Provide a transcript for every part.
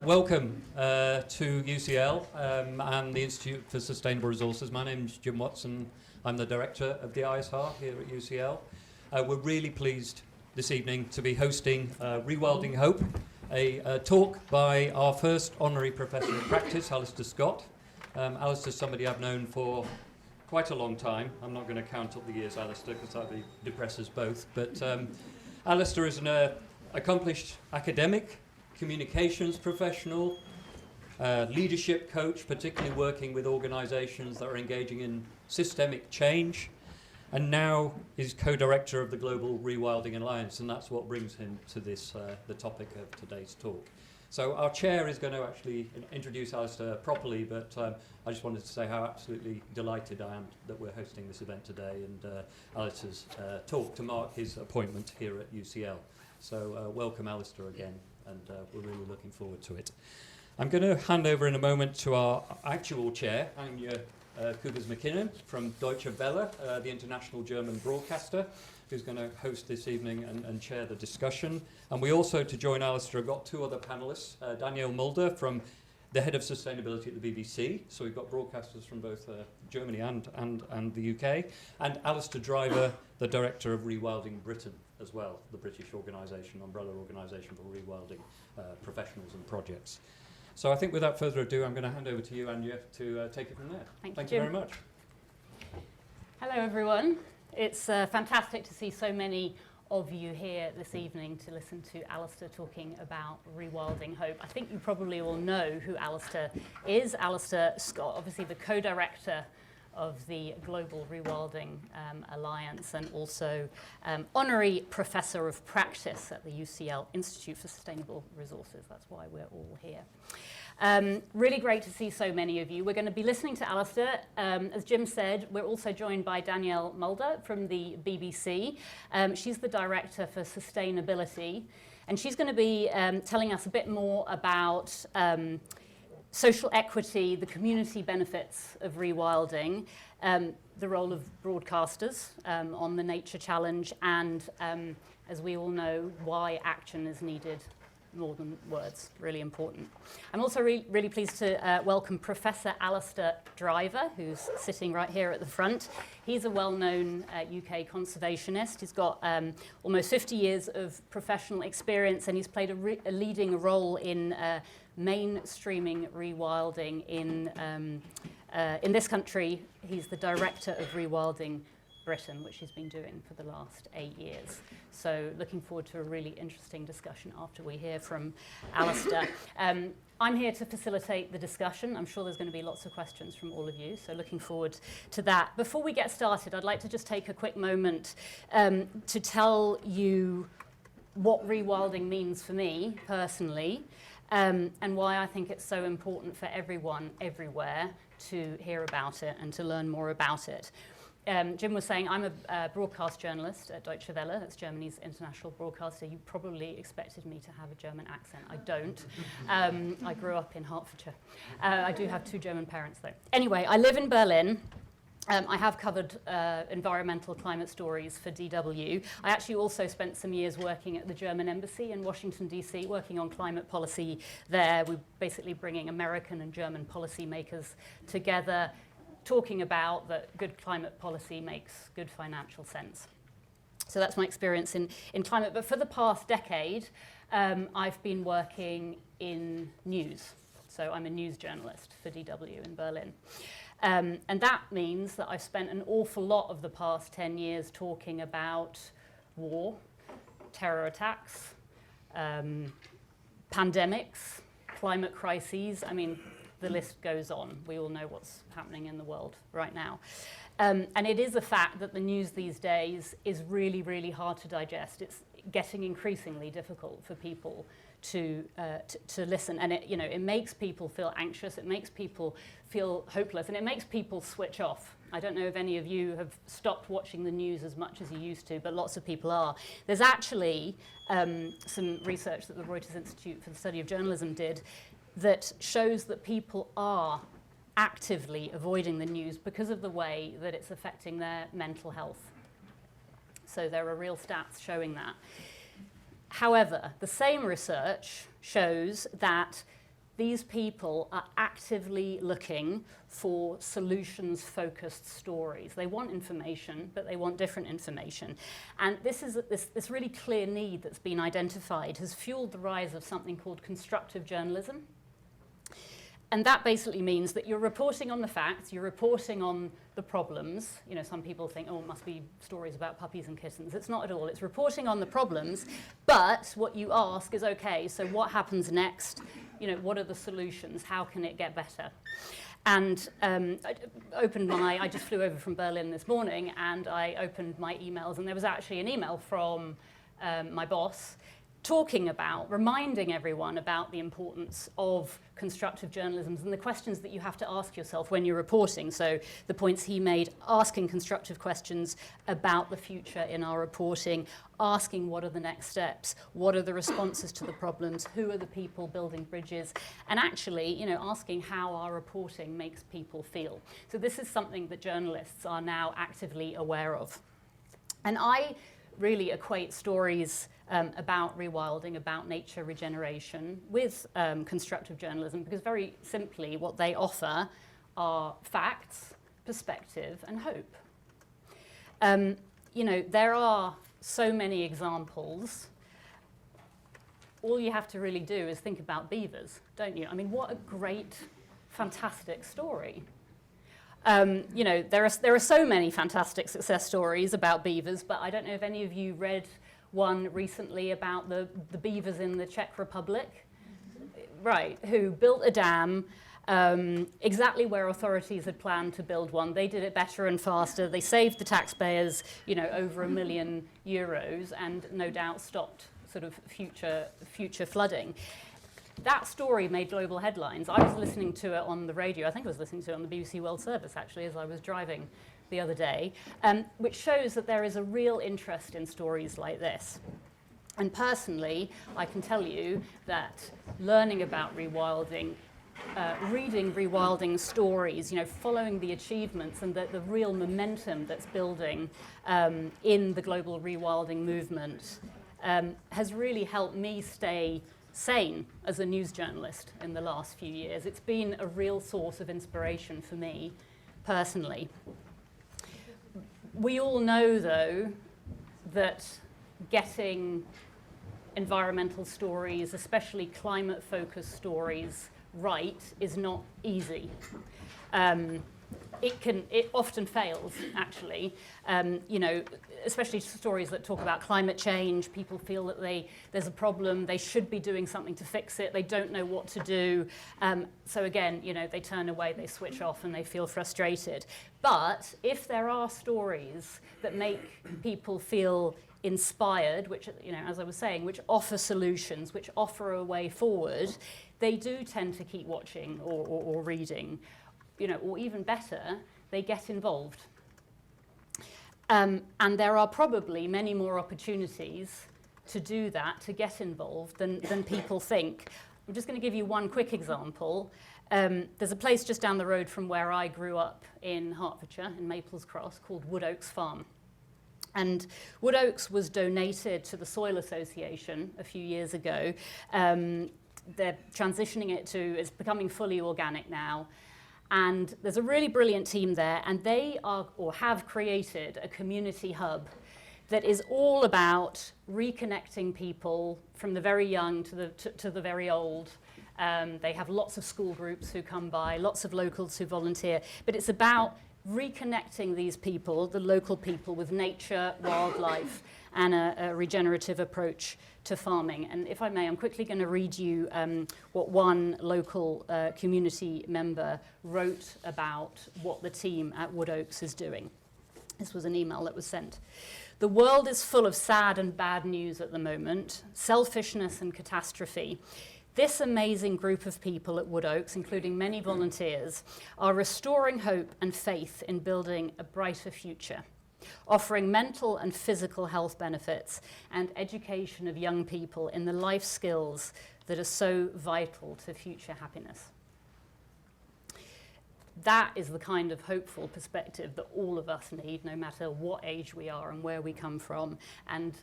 Welcome to UCL and the Institute for Sustainable Resources. My name is Jim Watson. I'm the director of the ISR here at UCL. We're really pleased this evening to be hosting Rewilding Hope, a talk by our first Honorary Professor of Practice, Alister Scott. Alister's somebody I've known for quite a long time. I'm not going to count up the years, Alister, because that would depress us both. But Alister is an accomplished academic, communications professional, leadership coach, particularly working with organisations that are engaging in systemic change, and now is co-director of the Global Rewilding Alliance, and that's what brings him to this, the topic of today's talk. So our chair is going to actually introduce Alister properly, but I just wanted to say how absolutely delighted I am that we're hosting this event today, and Alister's talk to mark his appointment here at UCL. So welcome, Alister, again. And we're really looking forward to it. I'm going to hand over in a moment to our actual chair, Anja Kueppers-McKinnon from Deutsche Welle, the international German broadcaster, who's going to host this evening and chair the discussion. And we also, to join Alister, have got two other panellists, Danielle Mulder from the head of sustainability at the BBC. So we've got broadcasters from both Germany and the UK, and Alastair Driver, the director of Rewilding Britain as well, the British organisation, umbrella organisation for rewilding professionals and projects. So I think without further ado, I'm going to hand over to you, Anja, to take it from there. Thank you very much. Hello, everyone. It's fantastic to see so many of you here this evening to listen to Alister talking about Rewilding Hope. I think you probably all know who Alister is. Alister Scott, obviously the co-director of the Global Rewilding Alliance, and also Honorary Professor of Practice at the UCL Institute for Sustainable Resources. That's why we're all here. Really great to see so many of you. We're going to be listening to Alister. As Jim said, we're also joined by Danielle Mulder from the BBC. She's the Director for Sustainability, and she's going to be telling us a bit more about social equity, the community benefits of rewilding, the role of broadcasters on the nature challenge, and as we all know, why action is needed more than words. Really important. I'm also really pleased to welcome Professor Alastair Driver, who's sitting right here at the front. He's a well-known UK conservationist. He's got almost 50 years of professional experience, and he's played a leading role in mainstreaming rewilding in this country. He's the director of Rewilding Britain, which he's been doing for the last 8 years. So looking forward to a really interesting discussion after we hear from Alister. I'm here to facilitate the discussion. I'm sure there's going to be lots of questions from all of you, so looking forward to that. Before we get started, I'd like to just take a quick moment to tell you what rewilding means for me personally, and why I think it's so important for everyone, everywhere, to hear about it and to learn more about it. Jim was saying I'm a broadcast journalist at Deutsche Welle, that's Germany's international broadcaster. You probably expected me to have a German accent. I don't. I grew up in Hertfordshire. I do have two German parents, though. Anyway, I live in Berlin. I have covered environmental climate stories for DW. I actually also spent some years working at the German embassy in Washington, D.C., working on climate policy there. We're basically bringing American and German policymakers together, talking about that good climate policy makes good financial sense. So that's my experience in climate. But for the past decade, I've been working in news. So I'm a news journalist for DW in Berlin. And that means that I've spent an awful lot of the past 10 years talking about war, terror attacks, pandemics, climate crises. I mean, the list goes on. We all know what's happening in the world right now. And it is a fact that the news these days is really, really hard to digest. It's getting increasingly difficult for people to listen. And it makes people feel anxious, it makes people feel hopeless, and it makes people switch off. I don't know if any of you have stopped watching the news as much as you used to, but lots of people are. There's actually some research that the Reuters Institute for the Study of Journalism did that shows that people are actively avoiding the news because of the way that it's affecting their mental health. So there are real stats showing that. However, the same research shows that these people are actively looking for solutions-focused stories. They want information, but they want different information. And this really clear need that's been identified has fueled the rise of something called constructive journalism. And that basically means that you're reporting on the facts, you're reporting on the problems. You know, some people think, oh, it must be stories about puppies and kittens. It's not at all. It's reporting on the problems, but what you ask is, okay, so what happens next? You know, what are the solutions? How can it get better? And I just flew over from Berlin this morning, and I opened my emails, and there was actually an email from my boss reminding everyone about the importance of constructive journalism and the questions that you have to ask yourself when you're reporting. So the points he made, asking constructive questions about the future in our reporting, asking what are the next steps, what are the responses to the problems, who are the people building bridges, and actually, you know, asking how our reporting makes people feel. So this is something that journalists are now actively aware of. And I really equate stories about rewilding, about nature regeneration with constructive journalism, because very simply what they offer are facts, perspective and hope. You know, there are so many examples. All you have to really do is think about beavers, don't you? I mean, what a great, fantastic story. You know, there are so many fantastic success stories about beavers, but I don't know if any of you read one recently about the beavers in the Czech Republic, right, who built a dam exactly where authorities had planned to build one. They did it better and faster. They saved the taxpayers, you know, over €1 million, and no doubt stopped sort of future flooding. That story made global headlines. I was listening to it on the radio. I think I was listening to it on the BBC World Service, actually, as I was driving the other day, which shows that there is a real interest in stories like this. And personally, I can tell you that learning about rewilding, reading rewilding stories, you know, following the achievements and the real momentum that's building in the global rewilding movement has really helped me stay sane as a news journalist in the last few years. It's been a real source of inspiration for me personally. We all know, though, that getting environmental stories, especially climate-focused stories, right is not easy. It often fails, actually. You know, especially stories that talk about climate change. People feel that there's a problem, they should be doing something to fix it, they don't know what to do. So again, you know, they turn away, they switch off, and they feel frustrated. But if there are stories that make people feel inspired, which, you know, as I was saying, which offer solutions, which offer a way forward, they do tend to keep watching or reading. You know, or even better, they get involved. And there are probably many more opportunities to do that, to get involved, than people think. I'm just going to give you one quick example. There's a place just down the road from where I grew up in Hertfordshire, in Maples Cross, called Wood Oaks Farm. And Wood Oaks was donated to the Soil Association a few years ago. They're transitioning it to, it's becoming fully organic now. And there's a really brilliant team there, and they are, or have created, a community hub that is all about reconnecting people from the very young to the very old. They have lots of school groups who come by, lots of locals who volunteer, but it's about reconnecting these people, the local people, with nature, wildlife, and a regenerative approach to farming. And if I may, I'm quickly going to read you what one local community member wrote about what the team at Wood Oaks is doing. This was an email that was sent. The world is full of sad and bad news at the moment, selfishness and catastrophe. This amazing group of people at Wood Oaks, including many volunteers, are restoring hope and faith in building a brighter future, offering mental and physical health benefits and education of young people in the life skills that are so vital to future happiness. That is the kind of hopeful perspective that all of us need, no matter what age we are and where we come from. And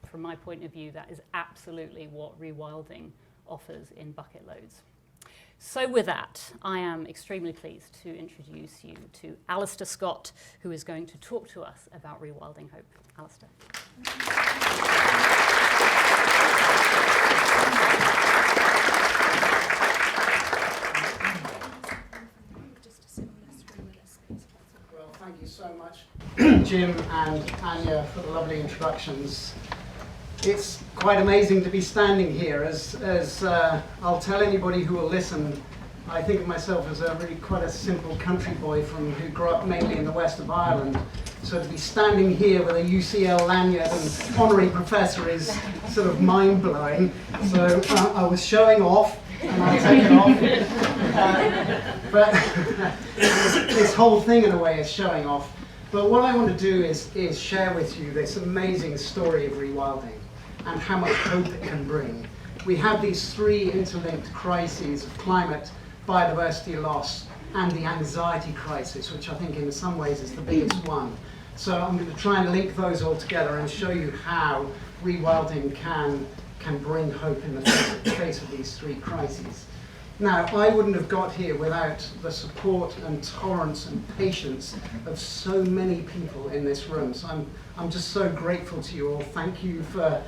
from my point of view, that is absolutely what rewilding offers in bucket loads. So with that, I am extremely pleased to introduce you to Alister Scott, who is going to talk to us about Rewilding Hope. Alister. Well, thank you so much, Jim and Anja, for the lovely introductions. It's quite amazing to be standing here. As I'll tell anybody who will listen, I think of myself as a really quite a simple country boy who grew up mainly in the west of Ireland. So to be standing here with a UCL lanyard and honorary professor is sort of mind-blowing. So I was showing off, and I'll take it off. But this whole thing in a way is showing off. But what I want to do is share with you this amazing story of rewilding and how much hope it can bring. We have these three interlinked crises of climate, biodiversity loss, and the anxiety crisis, which I think in some ways is the biggest one. So I'm going to try and link those all together and show you how rewilding can bring hope in the face of these three crises. Now, I wouldn't have got here without the support and tolerance and patience of so many people in this room. So I'm just so grateful to you all. Thank you for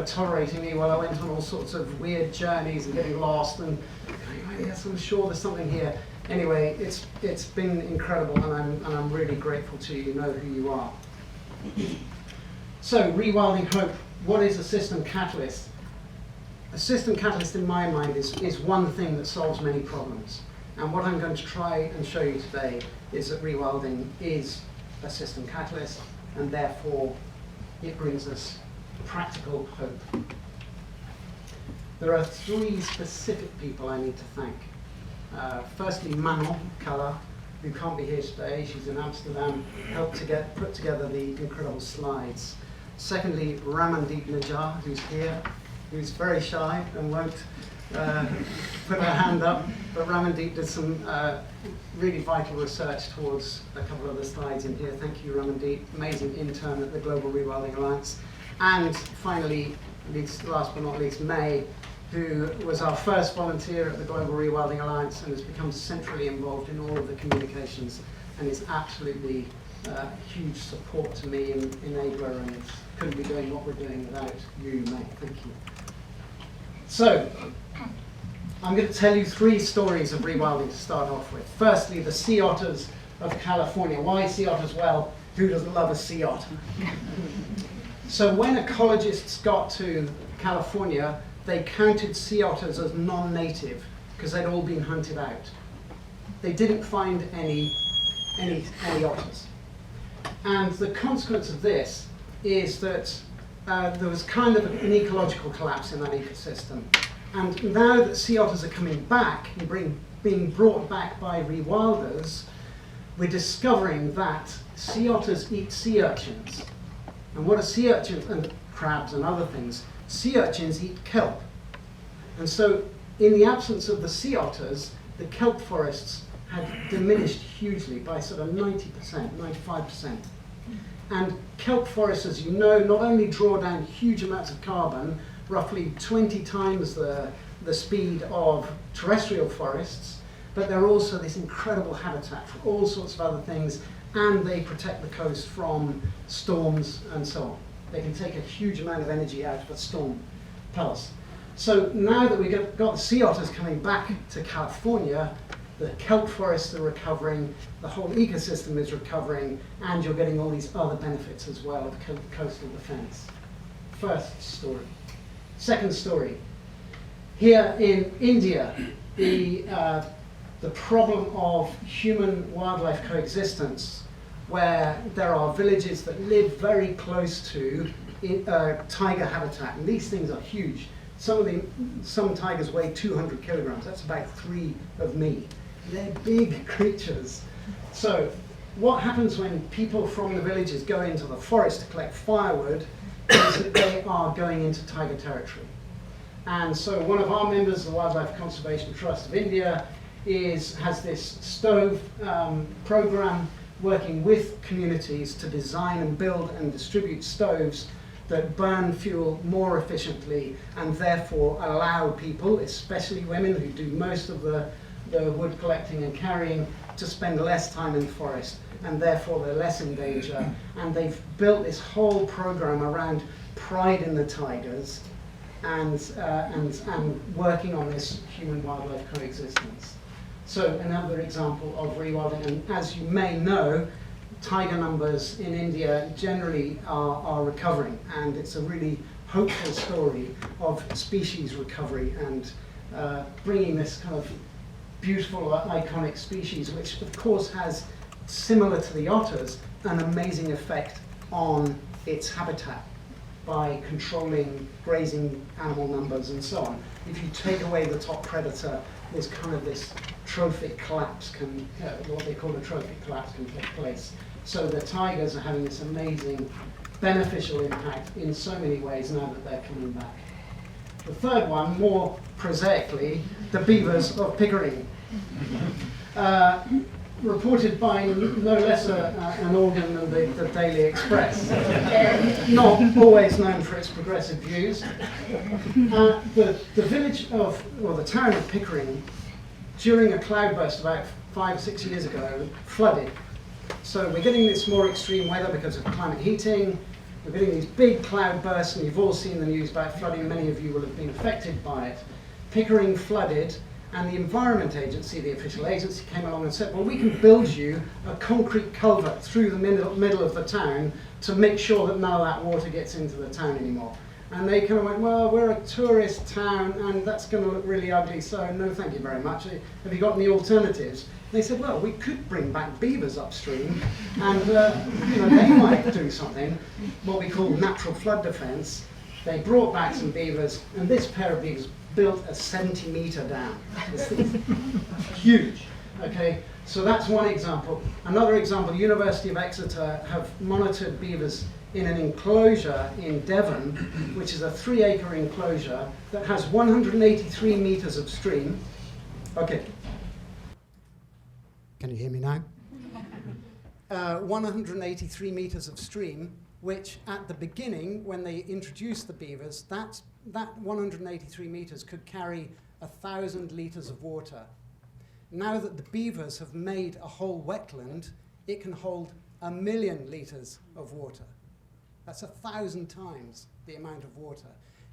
tolerating me while I went on all sorts of weird journeys and getting lost and going, oh, yes, I'm sure there's something here. Anyway, it's been incredible, and I'm really grateful to you. You know who you are. So, Rewilding Hope, what is a system catalyst? A system catalyst, in my mind, is one thing that solves many problems. And what I'm going to try and show you today is that rewilding is a system catalyst, and therefore it brings us practical hope. There are three specific people I need to thank. Firstly, Manon Kalla, who can't be here today. She's in Amsterdam, helped to put together the incredible slides. Secondly, Ramandeep Najjar, who's here, who's very shy and won't put her hand up, but Ramandeep did some really vital research towards a couple of the slides in here. Thank you, Ramandeep, amazing intern at the Global Rewilding Alliance. And finally, last but not least, May, who was our first volunteer at the Global Rewilding Alliance and has become centrally involved in all of the communications and is absolutely a huge support to me and enabler, and couldn't be doing what we're doing without you, May. Thank you. So, I'm going to tell you three stories of rewilding to start off with. Firstly, the sea otters of California. Why sea otters? Well, who doesn't love a sea otter? So when ecologists got to California, they counted sea otters as non-native because they'd all been hunted out. They didn't find any otters. And the consequence of this is that there was kind of an ecological collapse in that ecosystem. And now that sea otters are coming back and being brought back by rewilders, we're discovering that sea otters eat sea urchins. And what are sea urchins, and crabs and other things? Sea urchins eat kelp. And so in the absence of the sea otters, the kelp forests had diminished hugely by sort of 90%, 95%. And kelp forests, as you know, not only draw down huge amounts of carbon, roughly 20 times the speed of terrestrial forests, but they're also this incredible habitat for all sorts of other things, and they protect the coast from storms and so on. They can take a huge amount of energy out of a storm pulse. So now that we've got the sea otters coming back to California, the kelp forests are recovering, the whole ecosystem is recovering, and you're getting all these other benefits as well of coastal defense. First story. Second story. Here in India, the problem of human-wildlife coexistence, where there are villages that live very close to tiger habitat, and these things are huge. Some tigers weigh 200 kilograms. That's about 3 of me. They're big creatures. So what happens when people from the villages go into the forest to collect firewood is that they are going into tiger territory. And so one of our members of the Wildlife Conservation Trust of India has this stove program working with communities to design and build and distribute stoves that burn fuel more efficiently and therefore allow people, especially women who do most of the wood collecting and carrying, to spend less time in the forest, and therefore they're less in danger. And they've built this whole program around pride in the tigers and working on this human-wildlife coexistence. So another example of rewilding, and as you may know, tiger numbers in India generally are recovering, and it's a really hopeful story of species recovery and bringing this kind of beautiful, iconic species, which of course has, similar to the otters, an amazing effect on its habitat by controlling grazing animal numbers and so on. If you take away the top predator, there's kind of this trophic collapse what they call a trophic collapse can take place. So the tigers are having this amazing beneficial impact in so many ways now that they're coming back. The third one, more prosaically, the beavers of Pickering. Reported by no less an organ than the Daily Express, not always known for its progressive views. The village of, or the town of Pickering, during a cloudburst about 5 or 6 years ago, flooded. So we're getting this more extreme weather because of climate heating. We're getting these big cloudbursts, and you've all seen the news about flooding. Many of you will have been affected by it. Pickering flooded, and the Environment Agency, the official agency, came along and said, well, we can build you a concrete culvert through the middle of the town to make sure that none of that water gets into the town anymore. And they kind of went, well, we're a tourist town, and that's going to look really ugly, so no thank you very much. Have you got any alternatives? They said, well, we could bring back beavers upstream, and they might do something, what we call natural flood defence. They brought back some beavers, and this pair of beavers built a 70-metre dam. This thing's huge. Okay, so that's one example. Another example, University of Exeter have monitored beavers in an enclosure in Devon, which is a 3-acre enclosure that has 183 metres of stream. Okay. Can you hear me now? 183 metres of stream, which at the beginning, when they introduced the beavers, that 183 metres could carry 1,000 litres of water. Now that the beavers have made a whole wetland, it can hold 1 million litres of water. That's 1,000 times the amount of water,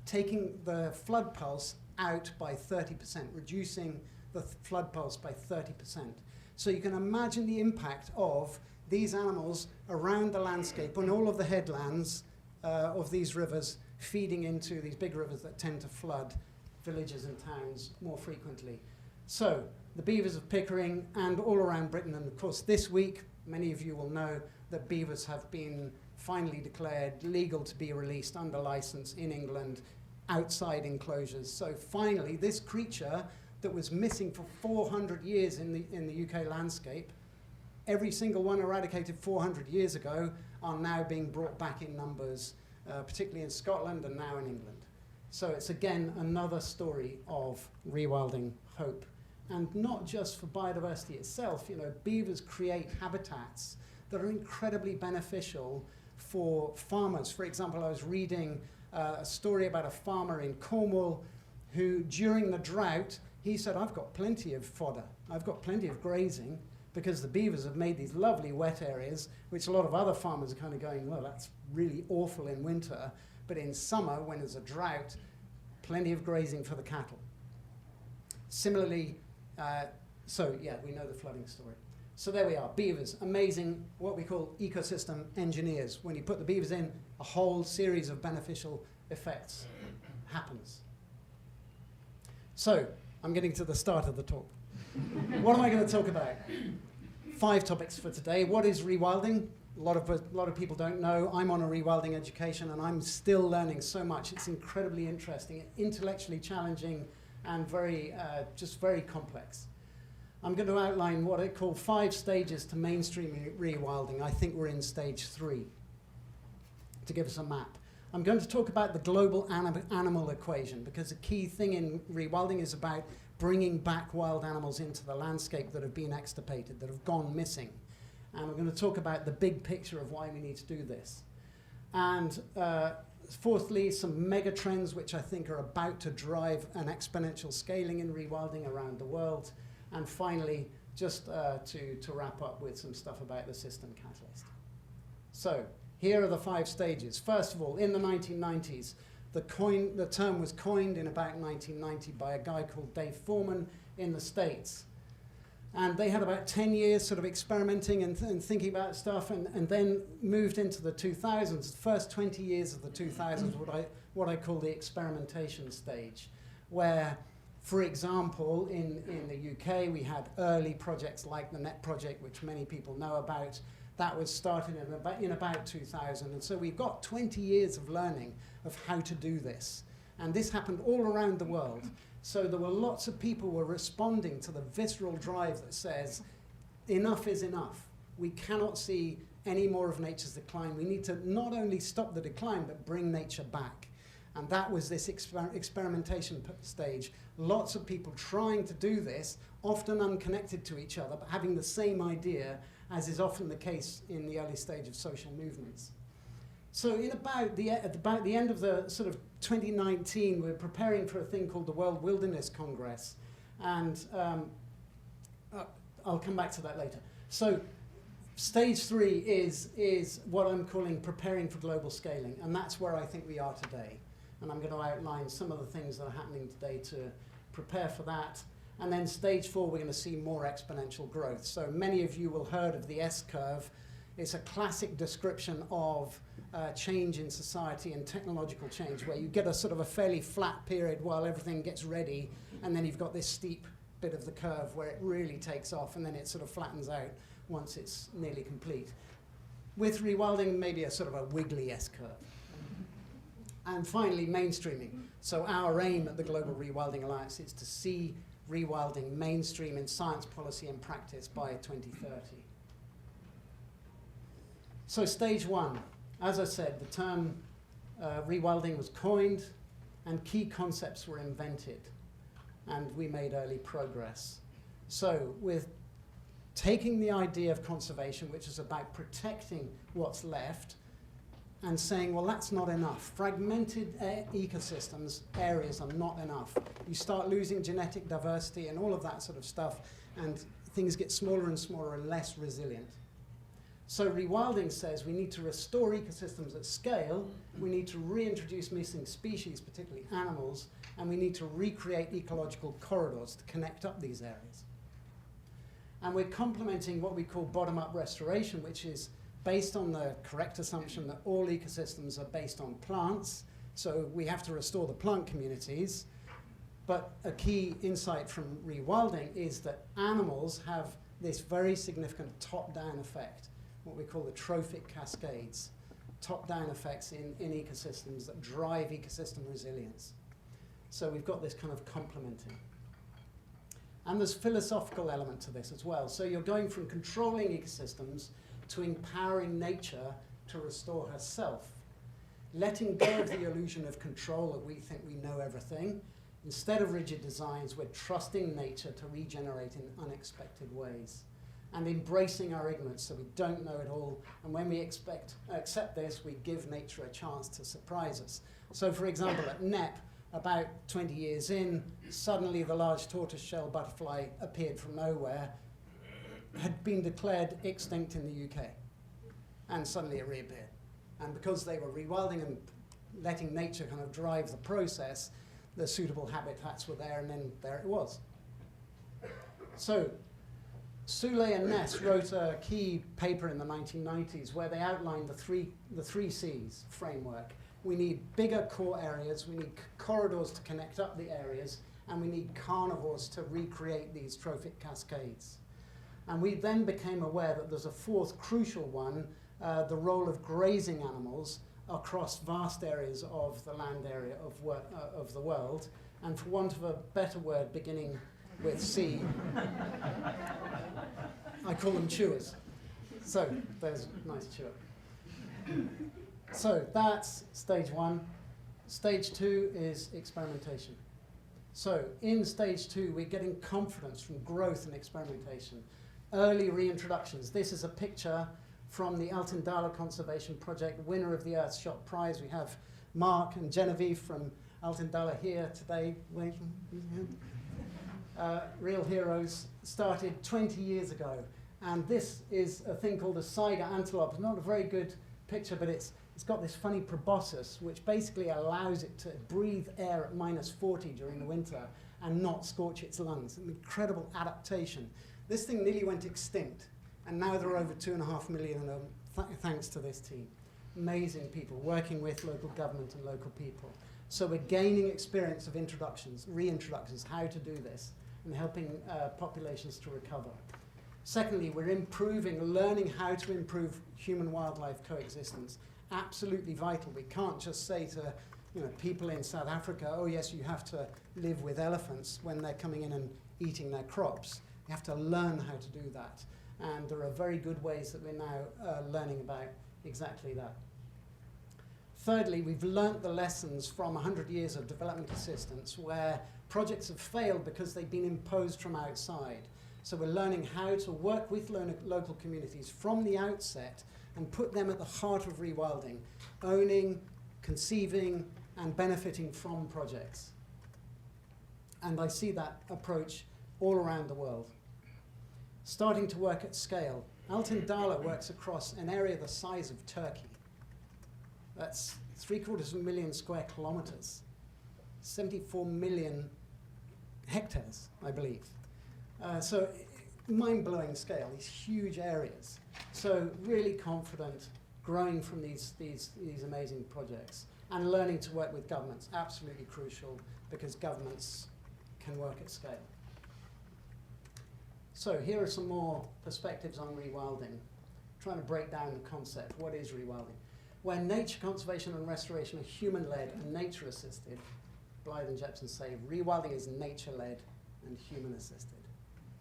taking the flood pulse out by 30%, reducing the flood pulse by 30%. So you can imagine the impact of these animals around the landscape and all of the headlands of these rivers feeding into these big rivers that tend to flood villages and towns more frequently. So the beavers of Pickering and all around Britain, and of course this week, many of you will know that beavers have been finally declared legal to be released under license in England outside enclosures. So finally, this creature that was missing for 400 years in the UK landscape, every single one eradicated 400 years ago, are now being brought back in numbers, particularly in Scotland and now in England. So it's again another story of rewilding hope. And not just for biodiversity itself, beavers create habitats that are incredibly beneficial for farmers. For example, I was reading a story about a farmer in Cornwall who, during the drought, he said, I've got plenty of fodder, I've got plenty of grazing, because the beavers have made these lovely wet areas, which a lot of other farmers are kind of going, well, that's really awful in winter, but in summer, when there's a drought, plenty of grazing for the cattle. Similarly, we know the flooding story. So there we are, beavers, amazing, what we call ecosystem engineers. When you put the beavers in, a whole series of beneficial effects happens. So, I'm getting to the start of the talk. What am I going to talk about? 5 topics for today. What is rewilding? A lot of people don't know. I'm on a rewilding education, and I'm still learning so much. It's incredibly interesting, intellectually challenging, and very complex. I'm going to outline what I call 5 stages to mainstream rewilding. I think we're in stage 3, to give us a map. I'm going to talk about the global animal equation, because the key thing in rewilding is about bringing back wild animals into the landscape that have been extirpated, that have gone missing. And we're going to talk about the big picture of why we need to do this. And Fourthly, some mega trends which I think are about to drive an exponential scaling in rewilding around the world. And finally, just to wrap up with some stuff about the system catalyst. So here are the 5 stages. First of all, in the 1990s, the term was coined in about 1990 by a guy called Dave Foreman in the States. And they had about 10 years sort of experimenting and thinking about stuff, and then moved into the 2000s. The first 20 years of the 2000s, what I call the experimentation stage, where, for example, in the UK, we had early projects like the NET project, which many people know about. That was started in about 2000. And so we've got 20 years of learning of how to do this. And this happened all around the world. So there were lots of people who were responding to the visceral drive that says, enough is enough. We cannot see any more of nature's decline. We need to not only stop the decline, but bring nature back. And that was this experimentation stage. Lots of people trying to do this, often unconnected to each other, but having the same idea, as is often the case in the early stage of social movements. So at about the end of the sort of 2019, we're preparing for a thing called the World Wilderness Congress. And I'll come back to that later. So stage 3 is what I'm calling preparing for global scaling. And that's where I think we are today. And I'm going to outline some of the things that are happening today to prepare for that. And then stage 4, we're going to see more exponential growth. So many of you will have heard of the S-curve. It's a classic description of change in society and technological change, where you get a sort of a fairly flat period while everything gets ready, and then you've got this steep bit of the curve where it really takes off, and then it sort of flattens out once it's nearly complete. With rewilding, maybe a sort of a wiggly S-curve. And finally, mainstreaming. So our aim at the Global Rewilding Alliance is to see rewilding mainstream in science, policy, and practice by 2030. So stage 1, as I said, the term rewilding was coined and key concepts were invented, and we made early progress. So with taking the idea of conservation, which is about protecting what's left, and saying, well, that's not enough. Fragmented ecosystems, areas are not enough. You start losing genetic diversity and all of that sort of stuff, and things get smaller and smaller and less resilient. So rewilding says we need to restore ecosystems at scale, we need to reintroduce missing species, particularly animals, and we need to recreate ecological corridors to connect up these areas. And we're complementing what we call bottom-up restoration, which is based on the correct assumption that all ecosystems are based on plants, so we have to restore the plant communities. But a key insight from rewilding is that animals have this very significant top-down effect, what we call the trophic cascades, top-down effects in ecosystems that drive ecosystem resilience. So we've got this kind of complementing. And there's philosophical element to this as well. So you're going from controlling ecosystems to empowering nature to restore herself, letting go of the illusion of control that we think we know everything. Instead of rigid designs, we're trusting nature to regenerate in unexpected ways, and embracing our ignorance so we don't know it all. And when we accept this, we give nature a chance to surprise us. So for example, at NEP, about 20 years in, suddenly the large tortoiseshell butterfly appeared from nowhere, had been declared extinct in the UK, and suddenly it reappeared. And because they were rewilding and letting nature kind of drive the process, the suitable habitats were there, and then there it was. So Soule and Ness wrote a key paper in the 1990s where they outlined the three C's framework. We need bigger core areas, we need corridors to connect up the areas, and we need carnivores to recreate these trophic cascades. And we then became aware that there's a fourth crucial one, the role of grazing animals across vast areas of the land area of the world. And for want of a better word beginning with C, I call them chewers. So there's a nice chewer. So that's stage 1. Stage 2 is experimentation. So in stage 2, we're getting confidence from growth and experimentation. Early reintroductions. This is a picture from the Altindala Conservation Project, winner of the Earthshot Prize. We have Mark and Genevieve from Altindala here today. Real Heroes started 20 years ago. And this is a thing called a Saiga antelope. It's not a very good picture, but it's got this funny proboscis, which basically allows it to breathe air at -40 during the winter and not scorch its lungs. An incredible adaptation. This thing nearly went extinct, and now there are over 2.5 million of them, thanks to this team. Amazing people working with local government and local people. So we're gaining experience of introductions, reintroductions, how to do this, and helping populations to recover. Secondly, we're learning how to improve human-wildlife coexistence. Absolutely vital. We can't just say to people in South Africa, oh yes, you have to live with elephants when they're coming in and eating their crops. You have to learn how to do that. And there are very good ways that we're now learning about exactly that. Thirdly, we've learnt the lessons from 100 years of development assistance where projects have failed because they've been imposed from outside. So we're learning how to work with local communities from the outset and put them at the heart of rewilding, owning, conceiving, and benefiting from projects. And I see that approach all around the world. Starting to work at scale. Altindala works across an area the size of Turkey. That's 750,000 square kilometers, 74 million hectares, I believe. So mind-blowing scale, these huge areas. So really confident, growing from these amazing projects, and learning to work with governments, absolutely crucial, because governments can work at scale. So here are some more perspectives on rewilding, trying to break down the concept. What is rewilding? Where nature conservation and restoration are human-led and nature-assisted, Blythe and Jepson say rewilding is nature-led and human-assisted.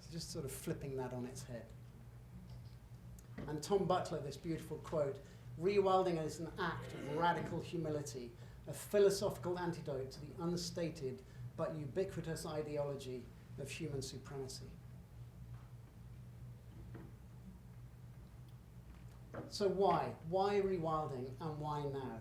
So just sort of flipping that on its head. And Tom Butler, this beautiful quote, rewilding is an act of radical humility, a philosophical antidote to the unstated but ubiquitous ideology of human supremacy. So why? Why rewilding and why now?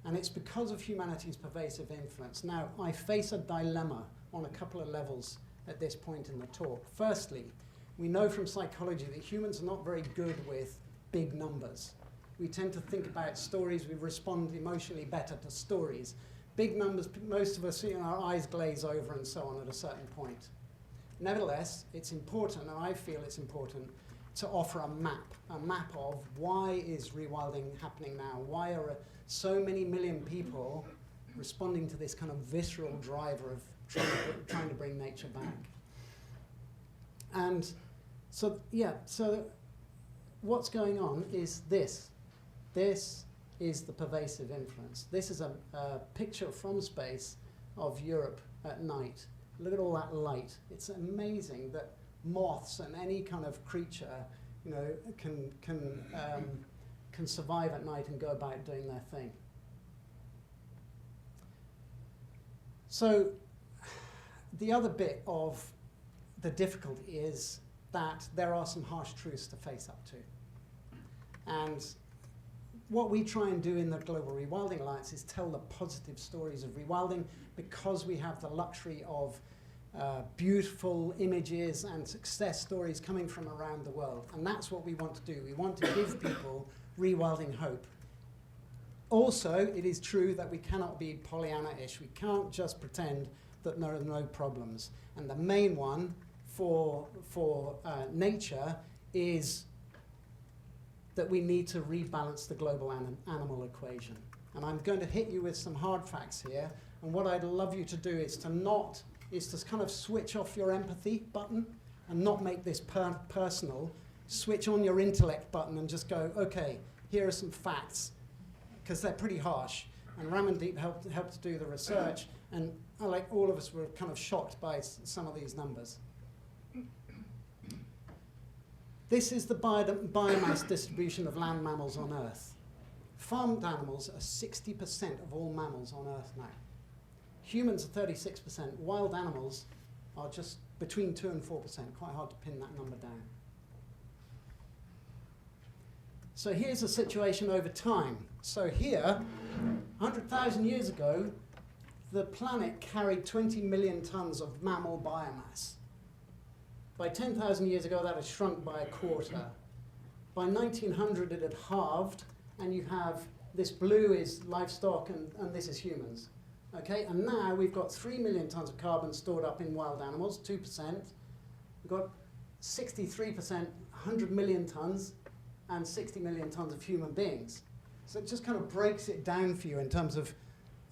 And it's because of humanity's pervasive influence. Now, I face a dilemma on a couple of levels at this point in the talk. Firstly, we know from psychology that humans are not very good with big numbers. We tend to think about stories, we respond emotionally better to stories. Big numbers, most of us, our eyes glaze over and so on at a certain point. Nevertheless, it's important, and I feel it's important, to offer a map of why is rewilding happening now? Why are so many million people responding to this kind of visceral driver of trying to bring nature back? And so what's going on is this. This is the pervasive influence. This is a picture from space of Europe at night. Look at all that light. It's amazing that moths and any kind of creature, can survive at night and go about doing their thing. So the other bit of the difficulty is that there are some harsh truths to face up to. And what we try and do in the Global Rewilding Alliance is tell the positive stories of rewilding, because we have the luxury of beautiful images and success stories coming from around the world. And that's what we want to do. We want to give people rewilding hope. Also, it is true that we cannot be Pollyanna-ish. We can't just pretend that there are no problems. And the main one for nature is that we need to rebalance the global animal equation. And I'm going to hit you with some hard facts here. And what I'd love you to do is to kind of switch off your empathy button and not make this personal. Switch on your intellect button and just go, okay, here are some facts, because they're pretty harsh. And Ramandeep helped to do the research, and like all of us were kind of shocked by some of these numbers. This is the biomass distribution of land mammals on Earth. Farmed animals are 60% of all mammals on Earth now. Humans are 36%. Wild animals are just between 2 and 4%. Quite hard to pin that number down. So here's the situation over time. So here, 100,000 years ago, the planet carried 20 million tons of mammal biomass. By 10,000 years ago, that had shrunk by a quarter. By 1900, it had halved, and you have this blue is livestock, and this is humans. Okay, and now we've got 3 million tons of carbon stored up in wild animals, 2%. We've got 63%, 100 million tons, and 60 million tons of human beings. So it just kind of breaks it down for you in terms of,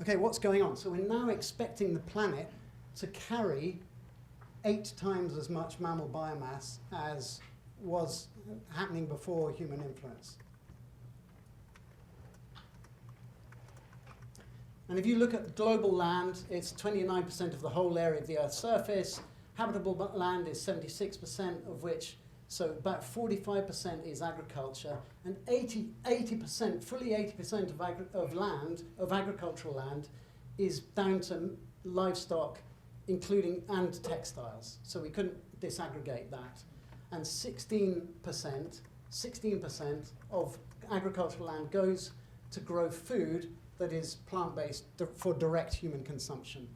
okay, what's going on? So we're now expecting the planet to carry 8 times as much mammal biomass as was happening before human influence. And if you look at global land, it's 29% of the whole area of the Earth's surface. Habitable land is 76%, of which, so about 45% is agriculture, and 80%, fully 80% of agricultural land is down to livestock, including and textiles. So we couldn't disaggregate that. And 16% of agricultural land goes to grow food that is plant-based for direct human consumption.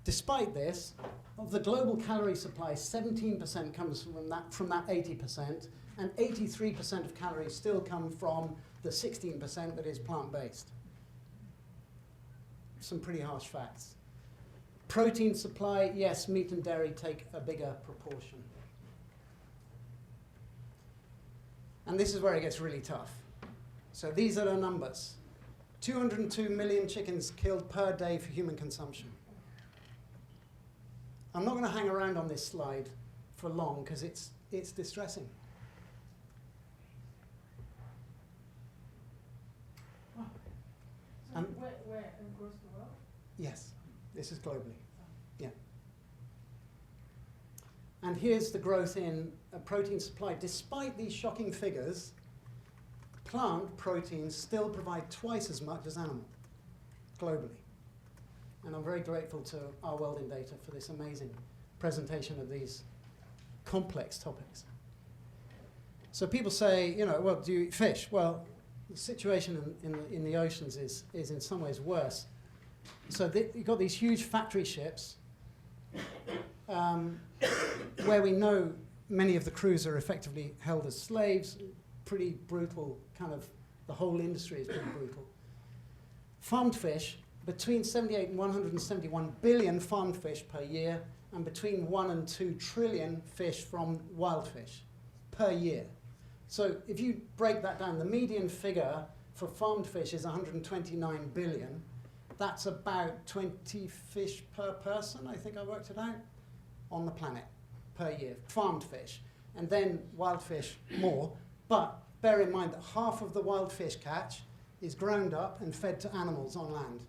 Despite this, of the global calorie supply, 17% comes from that 80%, and 83% of calories still come from the 16% that is plant-based. Some pretty harsh facts. Protein supply, yes, meat and dairy take a bigger proportion. And this is where it gets really tough. So these are the numbers. 202 million chickens killed per day for human consumption. I'm not going to hang around on this slide for long because it's distressing. So And where across the world? yes, this is globally. Yeah. And here's the growth in protein supply. Despite these shocking figures, plant proteins still provide twice as much as animal, globally. And I'm very grateful to our Welding Data for this amazing presentation of these complex topics. So people say, you know, well, do you eat fish? Well, the situation in the oceans is in some ways worse. So you've got these huge factory ships where we know many of the crews are effectively held as slaves. Pretty brutal, kind of, the whole industry is pretty brutal. Farmed fish, between 78 and 171 billion farmed fish per year, and between 1 and 2 trillion fish from wild fish per year. So if you break that down, the median figure for farmed fish is 129 billion. That's about 20 fish per person, I think I worked it out, on the planet per year, farmed fish. And then wild fish more. But bear in mind that half of the wild fish catch is ground up and fed to animals on land.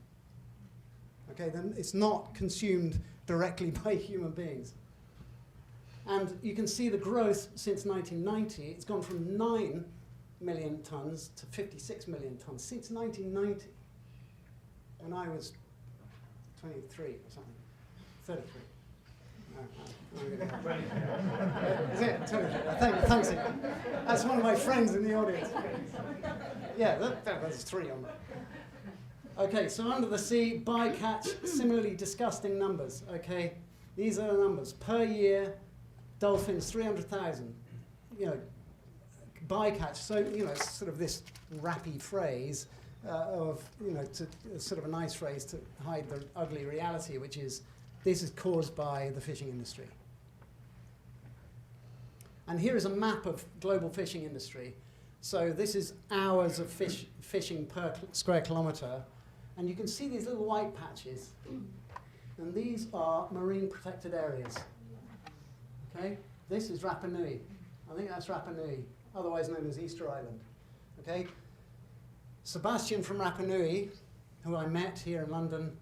Okay, then it's not consumed directly by human beings. And you can see the growth since 1990. It's gone from 9 million tons to 56 million tons since 1990, when I was 23 or something, 33. Is it? Thanks. That's one of my friends in the audience. Yeah, that's 3 on that. Okay, so under the sea, bycatch, similarly disgusting numbers. Okay, these are the numbers per year. Dolphins, 300,000. You know, bycatch. So you know, it's sort of this rappy phrase of sort of a nice phrase to hide the ugly reality, which is, this is caused by the fishing industry. And here is a map of global fishing industry. So this is hours of fishing per square kilometre. And you can see these little white patches. And these are marine protected areas. Okay? This is Rapa Nui. I think that's Rapa Nui, otherwise known as Easter Island. Okay? Sebastian from Rapa Nui, who I met here in London,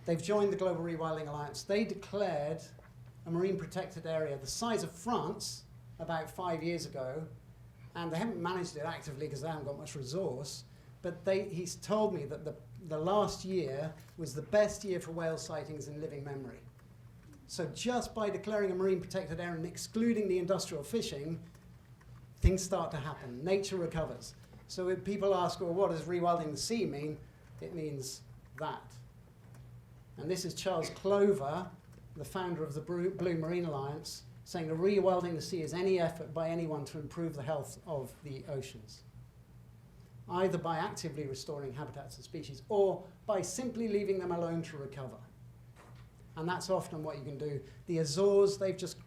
they've joined the Global Rewilding Alliance. They declared a marine protected area the size of France about 5 years ago, and they haven't managed it actively because they haven't got much resource, but he's told me that the last year was the best year for whale sightings in living memory. So just by declaring a marine protected area and excluding the industrial fishing, things start to happen. Nature recovers. So if people ask, well, what does rewilding the sea mean? It means that. And this is Charles Clover, the founder of the Blue Marine Alliance, saying that rewilding the sea is any effort by anyone to improve the health of the oceans, either by actively restoring habitats and species or by simply leaving them alone to recover. And that's often what you can do. The Azores, they've just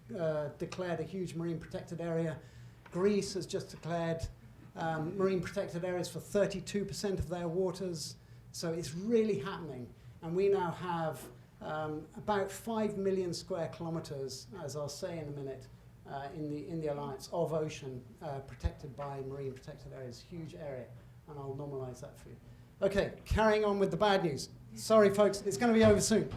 declared a huge marine protected area. Greece has just declared marine protected areas for 32% of their waters. So it's really happening. And we now have about 5 million square kilometers, as I'll say in a minute, in the Alliance of ocean protected by marine protected areas. Huge area. And I'll normalize that for you. Okay, carrying on with the bad news. Sorry, folks, it's going to be over soon.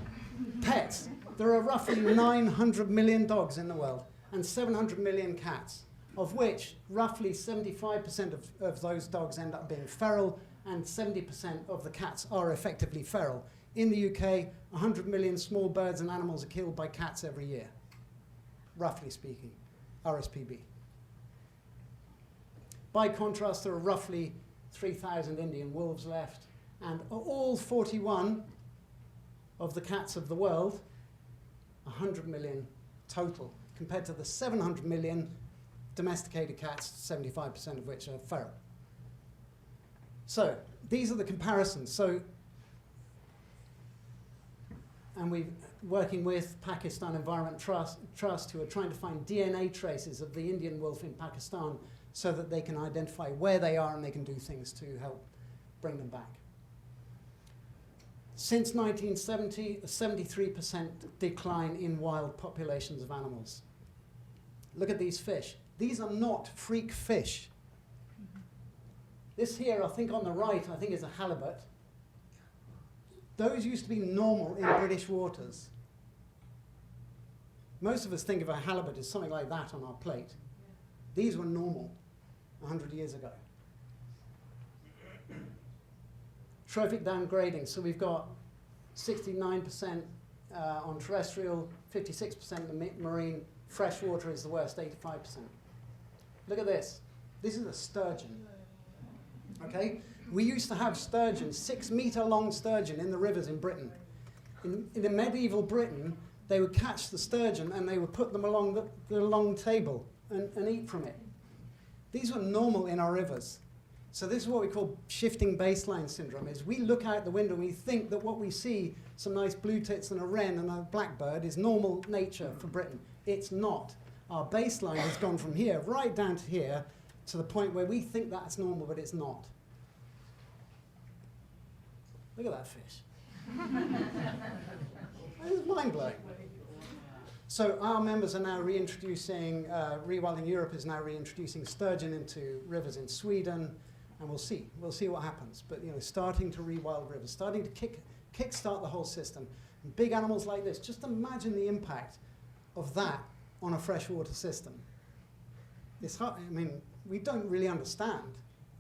Pets. There are roughly 900 million dogs in the world and 700 million cats, of which roughly 75% of those dogs end up being feral and 70% of the cats are effectively feral. In the UK, 100 million small birds and animals are killed by cats every year, roughly speaking, RSPB. By contrast, there are roughly 3,000 Indian wolves left, and all 41 of the cats of the world, 100 million total, compared to the 700 million domesticated cats, 75% of which are feral. So these are the comparisons. So, and we're working with Pakistan Environment Trust, who are trying to find DNA traces of the Indian wolf in Pakistan so that they can identify where they are and they can do things to help bring them back. Since 1970, a 73% decline in wild populations of animals. Look at these fish. These are not freak fish. This here, I think on the right, I think is a halibut. Those used to be normal in British waters. Most of us think of a halibut as something like that on our plate. These were normal 100 years ago. Trophic downgrading. So we've got 69% on terrestrial, 56% in the marine. Freshwater is the worst, 85%. Look at this. This is a sturgeon. Okay? We used to have sturgeon, 6-meter-long sturgeon in the rivers in Britain. In the medieval Britain, they would catch the sturgeon and they would put them along the long table and eat from it. These were normal in our rivers. So this is what we call shifting baseline syndrome, is we look out the window and we think that what we see, some nice blue tits and a wren and a blackbird, is normal nature for Britain. It's not. Our baseline has gone from here right down to here to the point where we think that's normal, but it's not. Look at that fish. It's mind-blowing. So our members are now reintroducing, Rewilding Europe is now reintroducing sturgeon into rivers in Sweden, and we'll see what happens. But starting to rewild rivers, starting to kickstart the whole system. And big animals like this, just imagine the impact of that on a freshwater system. It's hard, I mean, we don't really understand.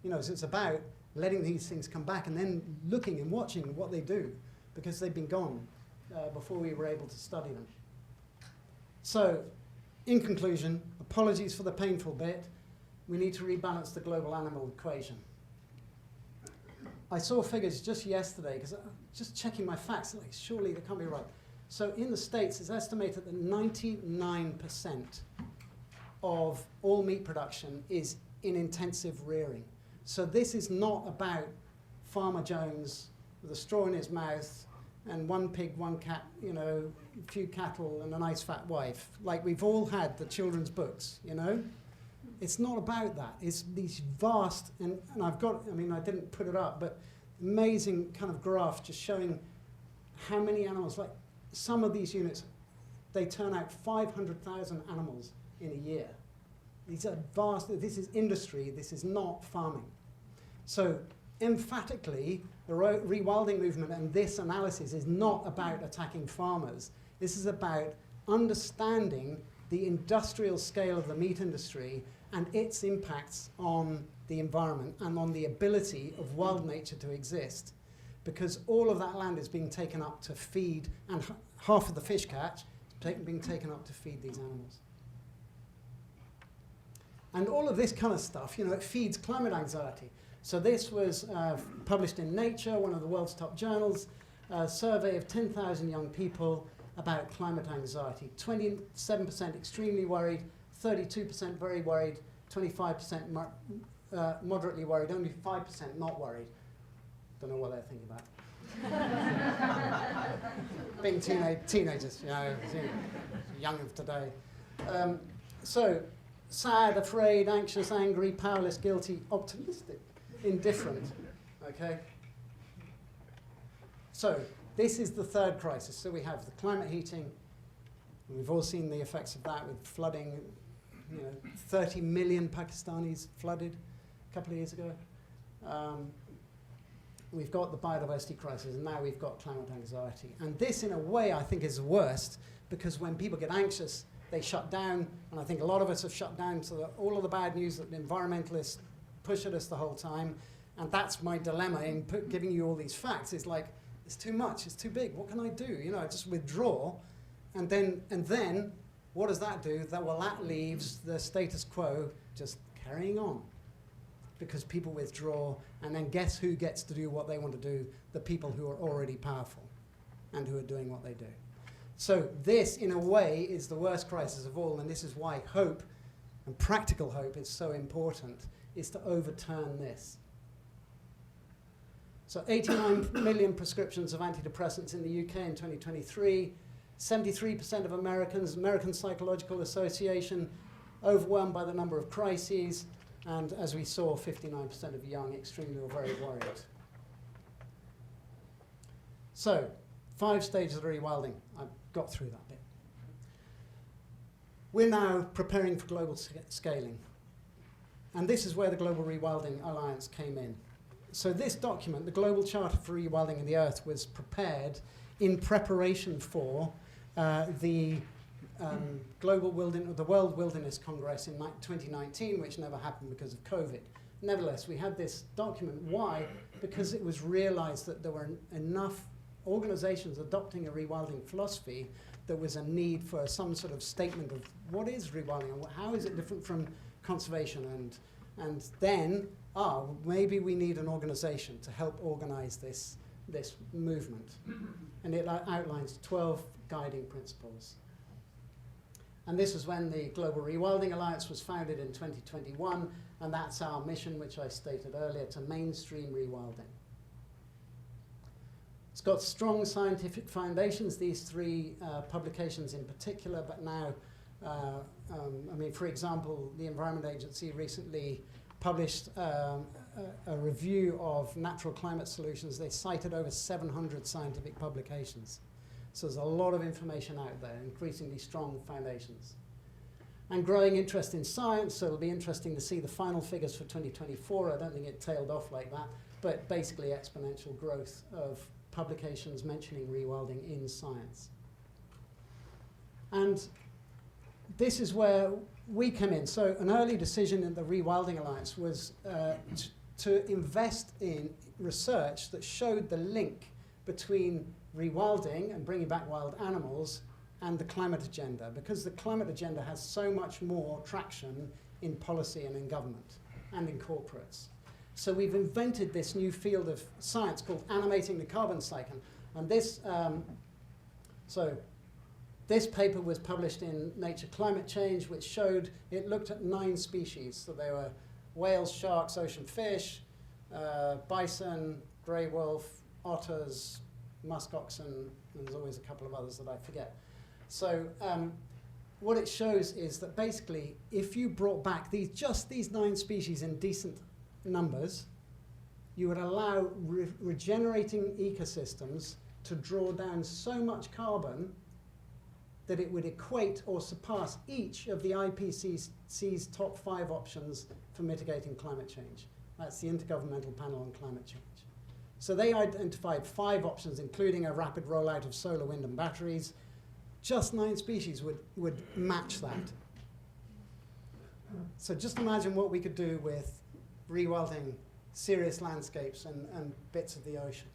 So it's about letting these things come back and then looking and watching what they do, because they've been gone before we were able to study them. So, in conclusion, apologies for the painful bit. We need to rebalance the global animal equation. I saw figures just yesterday, because just checking my facts, like, surely they can't be right. So in the States, it's estimated that 99% of all meat production is in intensive rearing. So this is not about Farmer Jones with a straw in his mouth and one pig, one cat, a few cattle and a nice fat wife. Like we've all had the children's books, It's not about that. It's these vast, and I've got, I didn't put it up, but amazing kind of graph just showing how many animals, like some of these units, they turn out 500,000 animals in a year. These are vast, this is industry, this is not farming. So emphatically, the rewilding movement and this analysis is not about attacking farmers. This is about understanding the industrial scale of the meat industry and its impacts on the environment and on the ability of wild nature to exist. Because all of that land is being taken up to feed, and half of the fish catch is being taken up to feed these animals. And all of this kind of stuff, it feeds climate anxiety. So this was published in Nature, one of the world's top journals, a survey of 10,000 young people about climate anxiety. 27% extremely worried, 32% very worried, 25% moderately worried, only 5% not worried. Don't know what they're thinking about. Being teenagers, young of today. So, sad, afraid, anxious, angry, powerless, guilty, optimistic, indifferent. Okay? So, this is the third crisis. So we have the climate heating. We've all seen the effects of that with flooding. 30 million Pakistanis flooded a couple of years ago. We've got the biodiversity crisis, and now we've got climate anxiety. And this, in a way, I think is the worst, because when people get anxious, they shut down, and I think a lot of us have shut down to all of the bad news that the environmentalists push at us the whole time. And that's my dilemma in giving you all these facts. It's like, it's too much, it's too big, what can I do? I just withdraw, and then what does that do? That leaves the status quo just carrying on. Because people withdraw, and then guess who gets to do what they want to do? The people who are already powerful and who are doing what they do. So this, in a way, is the worst crisis of all, and this is why hope, and practical hope, is so important, is to overturn this. So 89 million prescriptions of antidepressants in the UK in 2023, 73% of American Psychological Association, overwhelmed by the number of crises, and as we saw, 59% of young extremely or very worried. So, 5 stages of rewilding. I've got through that bit. We're now preparing for global scaling. And this is where the Global Rewilding Alliance came in. So this document, the Global Charter for Rewilding the Earth, was prepared in preparation for the World Wilderness Congress in 2019, which never happened because of COVID. Nevertheless, we had this document. Why? Because it was realized that there were enough organizations adopting a rewilding philosophy that was a need for some sort of statement of what is rewilding and how is it different from conservation, and then maybe we need an organization to help organize this movement. And it outlines 12 guiding principles. And this is when the Global Rewilding Alliance was founded in 2021, and that's our mission, which I stated earlier, to mainstream rewilding. It's got strong scientific foundations, these 3 publications in particular, but now, for example, the Environment Agency recently published a review of natural climate solutions. They cited over 700 scientific publications. So there's a lot of information out there, increasingly strong foundations. And growing interest in science, so it'll be interesting to see the final figures for 2024. I don't think it tailed off like that, but basically exponential growth of publications mentioning rewilding in science. And this is where we come in. So an early decision in the Rewilding Alliance was to invest in research that showed the link between rewilding and bringing back wild animals and the climate agenda, because the climate agenda has so much more traction in policy and in government and in corporates. So we've invented this new field of science called animating the carbon cycle. And this, this paper was published in Nature Climate Change, which showed it looked at 9 species. So there were whales, sharks, ocean fish, bison, grey wolf, otters, musk oxen, and there's always a couple of others that I forget. So what it shows is that basically, if you brought back just these 9 species in decent numbers, you would allow regenerating ecosystems to draw down so much carbon that it would equate or surpass each of the IPCC's top 5 options for mitigating climate change. That's the Intergovernmental Panel on Climate Change. So they identified 5 options, including a rapid rollout of solar, wind, and batteries. Just 9 species would match that. So just imagine what we could do with rewilding serious landscapes and bits of the ocean.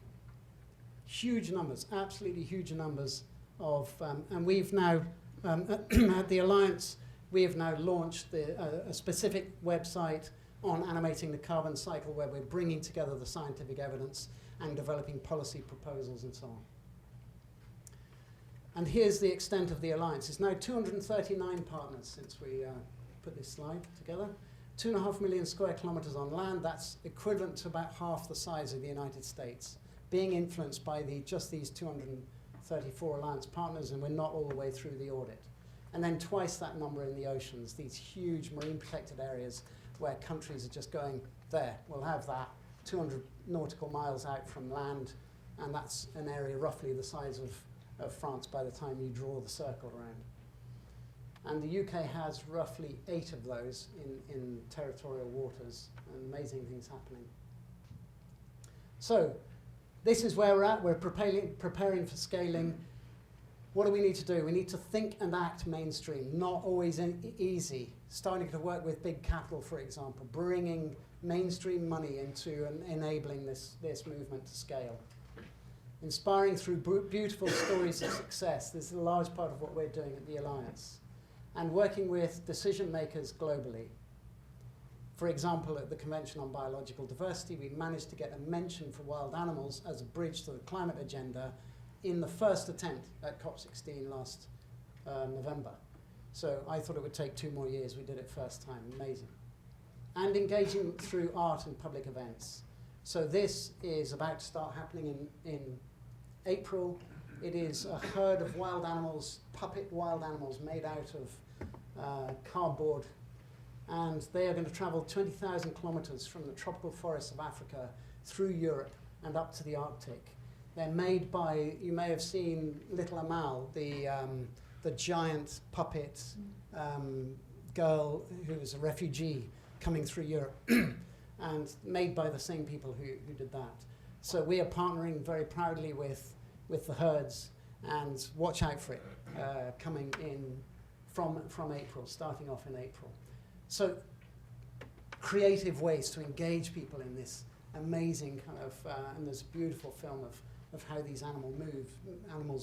Huge numbers, absolutely huge numbers of, and we've now, at the Alliance, we have now launched a specific website on animating the carbon cycle, where we're bringing together the scientific evidence and developing policy proposals and so on. And here's the extent of the alliance. It's now 239 partners since we put this slide together. 2.5 million square kilometers on land. That's equivalent to about half the size of the United States, being influenced by just these 234 alliance partners, and we're not all the way through the audit. And then twice that number in the oceans, these huge marine protected areas where countries are just going, there, we'll have that 200 nautical miles out from land, and that's an area roughly the size of France by the time you draw the circle around. And the UK has roughly 8 of those in territorial waters, and amazing things happening. So this is where we're at. We're preparing for scaling. What do we need to do? We need to think and act mainstream, not always easy. Starting to work with big capital, for example, bringing mainstream money into and enabling this movement to scale. Inspiring through beautiful stories of success. This is a large part of what we're doing at the Alliance. And working with decision makers globally. For example, at the Convention on Biological Diversity, we managed to get a mention for wild animals as a bridge to the climate agenda in the first attempt at COP16 last November. So I thought it would take 2 more years. We did it first time. Amazing. And engaging through art and public events. So this is about to start happening in April. It is a herd of wild animals, puppet wild animals made out of cardboard. And they are going to travel 20,000 kilometers from the tropical forests of Africa through Europe and up to the Arctic. They're made by, you may have seen Little Amal, the giant puppet girl who was a refugee coming through Europe, and made by the same people who did that. So we are partnering very proudly with the herds, and watch out for it coming in from April, starting off in April. So creative ways to engage people in this amazing kind of, and there's a beautiful film of how these animals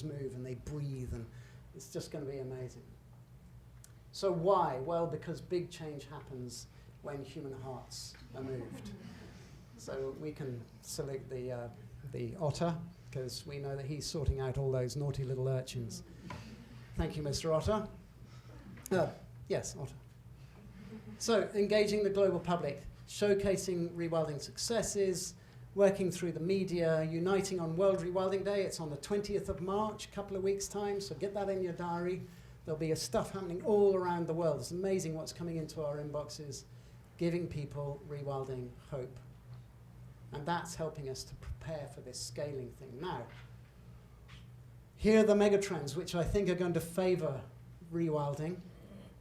move and they breathe, and it's just going to be amazing. So why? Well, because big change happens when human hearts are moved. So we can salute the otter, because we know that he's sorting out all those naughty little urchins. Thank you, Mr. Otter. Yes, Otter. So engaging the global public, showcasing rewilding successes, working through the media, uniting on World Rewilding Day. It's on the 20th of March, a couple of weeks' time, so get that in your diary. There'll be stuff happening all around the world. It's amazing what's coming into our inboxes, giving people rewilding hope. And that's helping us to prepare for this scaling thing. Now, here are the megatrends which I think are going to favor rewilding.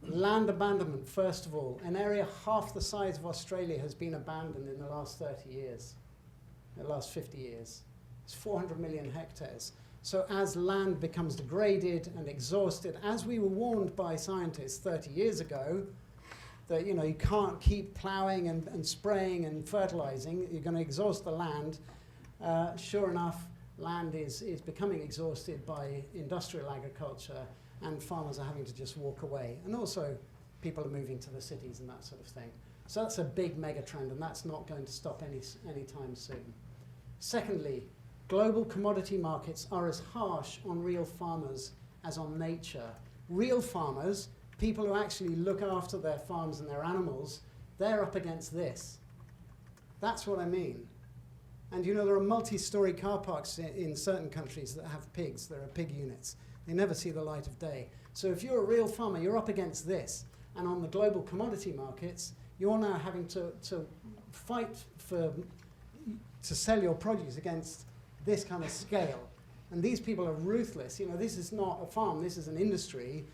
Land abandonment, first of all. An area half the size of Australia has been abandoned in the last 30 years, the last 50 years. It's 400 million hectares. So as land becomes degraded and exhausted, as we were warned by scientists 30 years ago, that you can't keep ploughing and spraying and fertilizing, you're going to exhaust the land. Sure enough, land is becoming exhausted by industrial agriculture, and farmers are having to just walk away. And also, people are moving to the cities and that sort of thing. So that's a big mega trend, and that's not going to stop anytime soon. Secondly, global commodity markets are as harsh on real farmers as on nature. Real farmers, people who actually look after their farms and their animals, they're up against this. That's what I mean. And there are multi-story car parks in certain countries that have pigs. There are pig units. They never see the light of day. So if you're a real farmer, you're up against this. And on the global commodity markets, you're now having to fight to sell your produce against this kind of scale. And these people are ruthless. This is not a farm, this is an industry.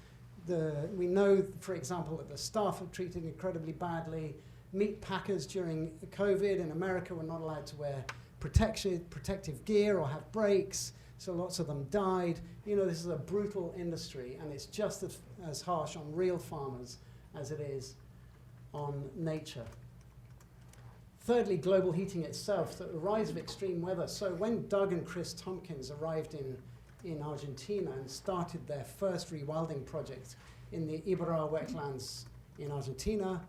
We know, for example, that the staff are treated incredibly badly. Meat packers during COVID in America were not allowed to wear protective gear or have brakes, so lots of them died. This is a brutal industry, and it's just as harsh on real farmers as it is on nature. Thirdly, global heating itself, the rise of extreme weather. So when Doug and Chris Tompkins arrived in Argentina and started their first rewilding project in the Ibarra wetlands in Argentina.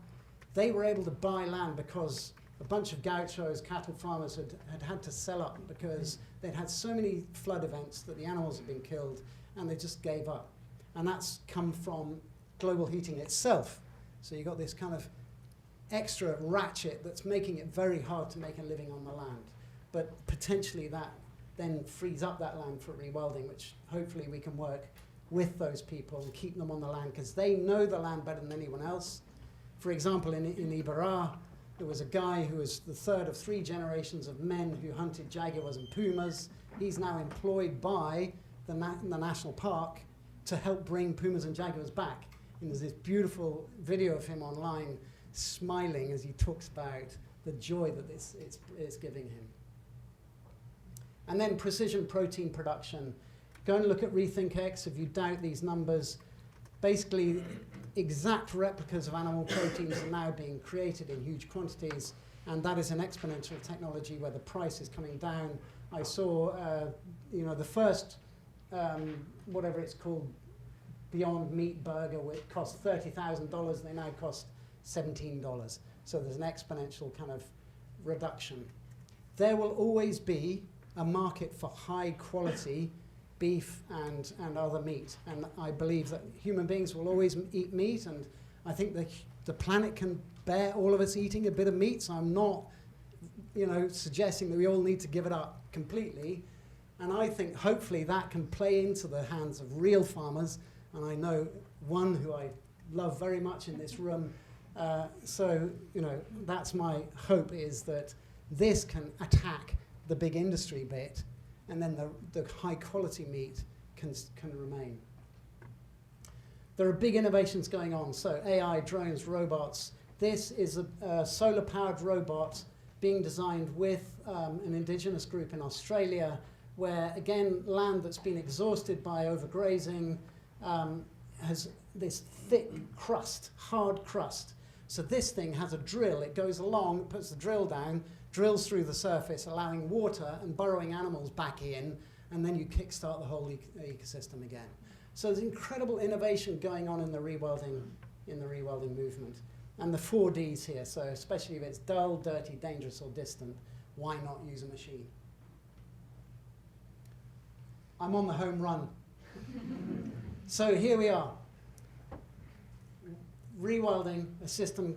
They were able to buy land because a bunch of gauchos, cattle farmers, had to sell up because they'd had so many flood events that the animals had been killed, and they just gave up. And that's come from global heating itself. So you've got this kind of extra ratchet that's making it very hard to make a living on the land. But potentially that then frees up that land for rewilding, which hopefully we can work with those people and keep them on the land because they know the land better than anyone else. For example, in Ibarra, there was a guy who was the third of 3 generations of men who hunted jaguars and pumas. He's now employed by the national park to help bring pumas and jaguars back. And there's this beautiful video of him online smiling as he talks about the joy that it's giving him. And then precision protein production. Go and look at RethinkX if you doubt these numbers. Basically, exact replicas of animal proteins are now being created in huge quantities, and that is an exponential technology where the price is coming down. I saw, the first, whatever it's called, Beyond Meat burger, which cost $30,000, they now cost $17. So there's an exponential kind of reduction. There will always be a market for high quality beef and other meat. And I believe that human beings will always eat meat, and I think the planet can bear all of us eating a bit of meat, so I'm not suggesting that we all need to give it up completely. And I think hopefully that can play into the hands of real farmers, and I know one who I love very much in this room. So that's my hope, is that this can attack the big industry bit, and then the high quality meat can remain. There are big innovations going on. So AI, drones, robots. This is a solar powered robot being designed with an indigenous group in Australia, where again, land that's been exhausted by overgrazing has this thick crust, hard crust. So this thing has a drill. It goes along, puts the drill down, drills through the surface, allowing water and burrowing animals back in, and then you kickstart the whole ecosystem again. So there's incredible innovation going on in the rewilding movement. And the 4 Ds here, so especially if it's dull, dirty, dangerous, or distant, why not use a machine? I'm on the home run. So here we are. Rewilding, a system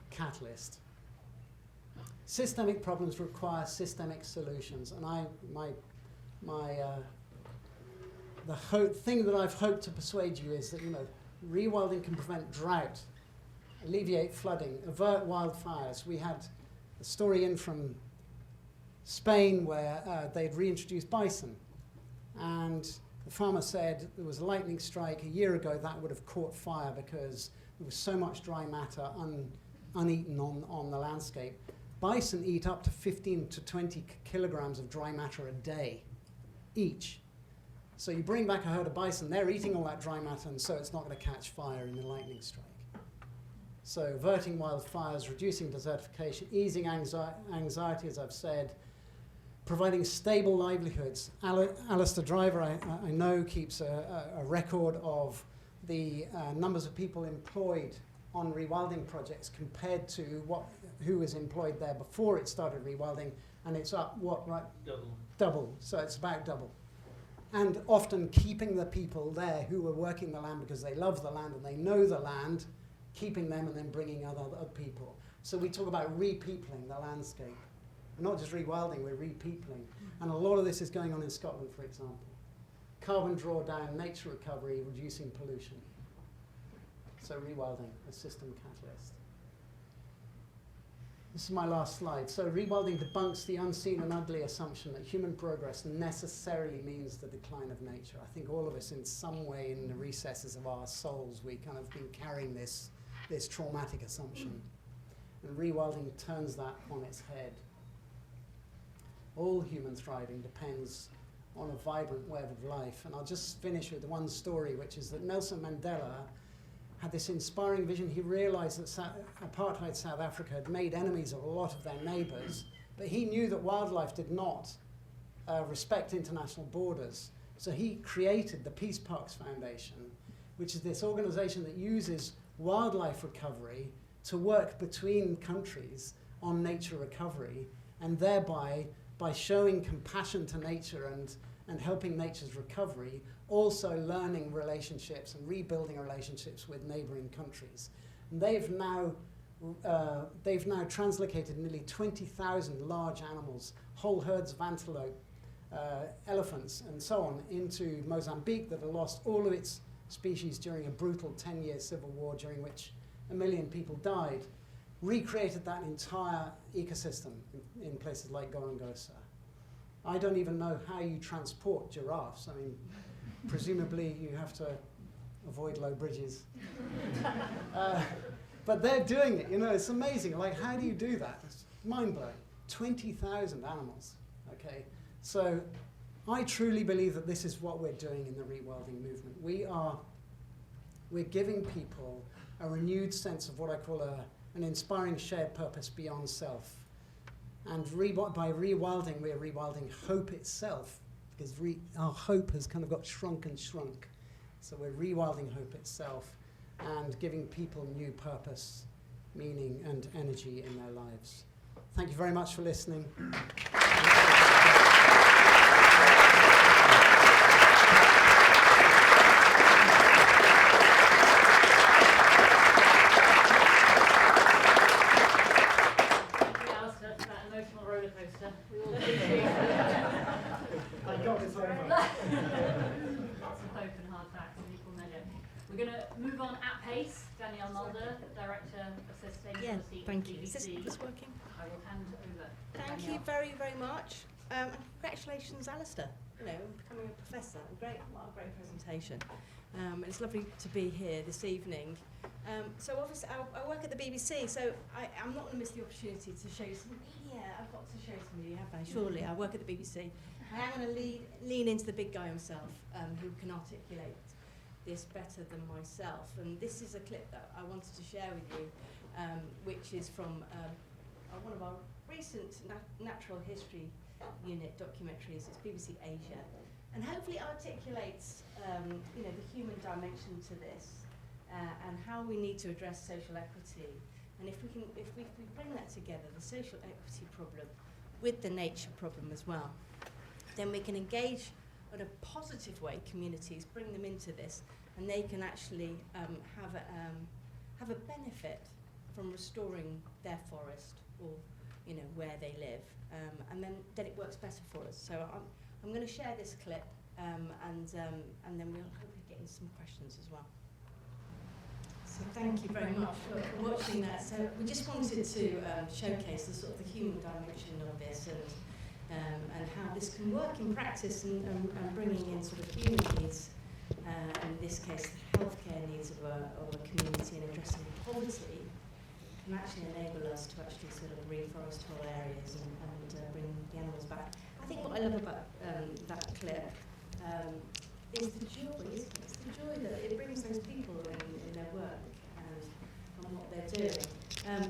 catalyst. Systemic problems require systemic solutions, and the thing that I've hoped to persuade you is that rewilding can prevent drought, alleviate flooding, avert wildfires. We had a story in from Spain where they'd reintroduced bison, and the farmer said there was a lightning strike a year ago that would have caught fire because there was so much dry matter uneaten on the landscape. Bison eat up to 15 to 20 kilograms of dry matter a day each. So you bring back a herd of bison, they're eating all that dry matter, and so it's not going to catch fire in the lightning strike. So averting wildfires, reducing desertification, easing anxiety, as I've said, providing stable livelihoods. Alastair Driver, I know, keeps a record of the numbers of people employed on rewilding projects compared to who was employed there before it started rewilding, and it's up, Double. So it's about double. And often keeping the people there who were working the land because they love the land and they know the land, keeping them and then bringing other people. So we talk about repeopling the landscape. We're not just rewilding, we're repeopling. And a lot of this is going on in Scotland, for example. Carbon drawdown, nature recovery, reducing pollution. So rewilding, a system catalyst. This is my last slide. So rewilding debunks the unseen and ugly assumption that human progress necessarily means the decline of nature. I think all of us in some way in the recesses of our souls, we kind of been carrying this traumatic assumption. And rewilding turns that on its head. All human thriving depends on a vibrant web of life. And I'll just finish with one story, which is that Nelson Mandela had this inspiring vision. He realized that apartheid South Africa had made enemies of a lot of their neighbors, but he knew that wildlife did not respect international borders. So he created the Peace Parks Foundation, which is this organization that uses wildlife recovery to work between countries on nature recovery, and thereby, by showing compassion to nature and helping nature's recovery, also learning relationships and rebuilding relationships with neighboring countries. And they've now translocated nearly 20,000 large animals, whole herds of antelope, elephants, and so on, into Mozambique that have lost all of its species during a brutal 10-year civil war during which 1 million people died, recreated that entire ecosystem in places like Gorongosa. I don't even know how you transport giraffes. I mean, presumably you have to avoid low bridges. But they're doing it, you know, it's amazing. Like, how do you do that? It's mind-blowing. 20,000 animals, okay? So I truly believe that this is what we're doing in the rewilding movement. We're giving people a renewed sense of what I call an inspiring shared purpose beyond self. And by rewilding, we're rewilding hope itself, because our hope has kind of got shrunk and shrunk. So we're rewilding hope itself and giving people new purpose, meaning, and energy in their lives. Thank you very much for listening. We all appreciate it. I got this over. Lots of hope and hard facts in equal measure. We're going to move on at pace. Danielle Mulder, Director of Sustainability thank at you. BBC. Is this working? I will hand over. Thank you very, very much. And congratulations, Alistair. You know, becoming a professor. What a great presentation. It's lovely to be here this evening. So obviously, I work at the BBC, so I'm not going to miss the opportunity to show you some media. I've got to show you some media, have I? Surely, I work at the BBC. I am going to lean into the big guy himself, who can articulate this better than myself. And this is a clip that I wanted to share with you, which is from one of our recent natural history unit documentaries. It's BBC Asia, and hopefully articulates you know, the human dimension to this, and how we need to address social equity. And if we bring that together, the social equity problem with the nature problem as well, then we can engage in a positive way communities, bring them into this, and they can actually have a benefit from restoring their forest, or you know, where they live, and then it works better for us. So I'm going to share this clip, and then we'll hopefully get into some questions as well. So thank you very much for watching that. So we just wanted to showcase the sort of the human dimension of this, and how this can work in practice, and bringing in sort of human needs, in this case the healthcare needs of a community, and addressing poverty can actually enable us to actually sort of reforest whole areas and bring the animals back. I think what I love about that clip is the joy, isn't it? It's the joy that it brings those people in their work and what they're doing.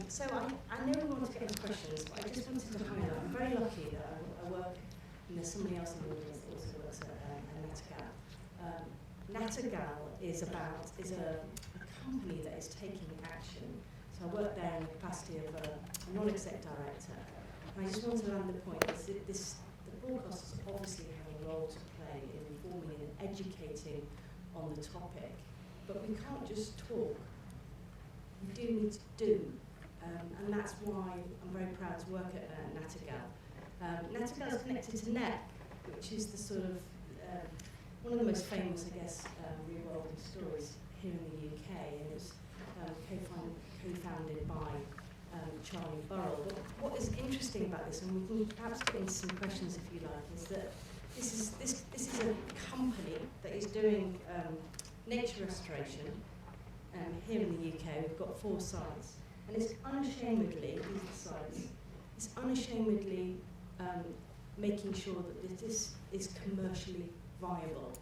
So I know we want to get into questions, but I just wanted to highlight, I'm very lucky that I work, and there's somebody else in the audience that also works at Nattergal is a company that is taking action. So I work there in the capacity of a non-exec director. And I just want to land the point that the broadcasters obviously have a role to play in informing and educating on the topic, but we can't just talk. We do need to do, and that's why I'm very proud to work at Nattergal. Nattergal is connected to NEP, which is the sort of one of the most famous, I guess, rewilding stories here in the UK, and it was co-founded by Charlie Burrell. But what is interesting about this, and we can perhaps get into some questions if you like, is that this is a company that is doing nature restoration here in the UK. We've got 4 sites, and it's unashamedly, these are the sites, it's unashamedly making sure that this is commercially viable,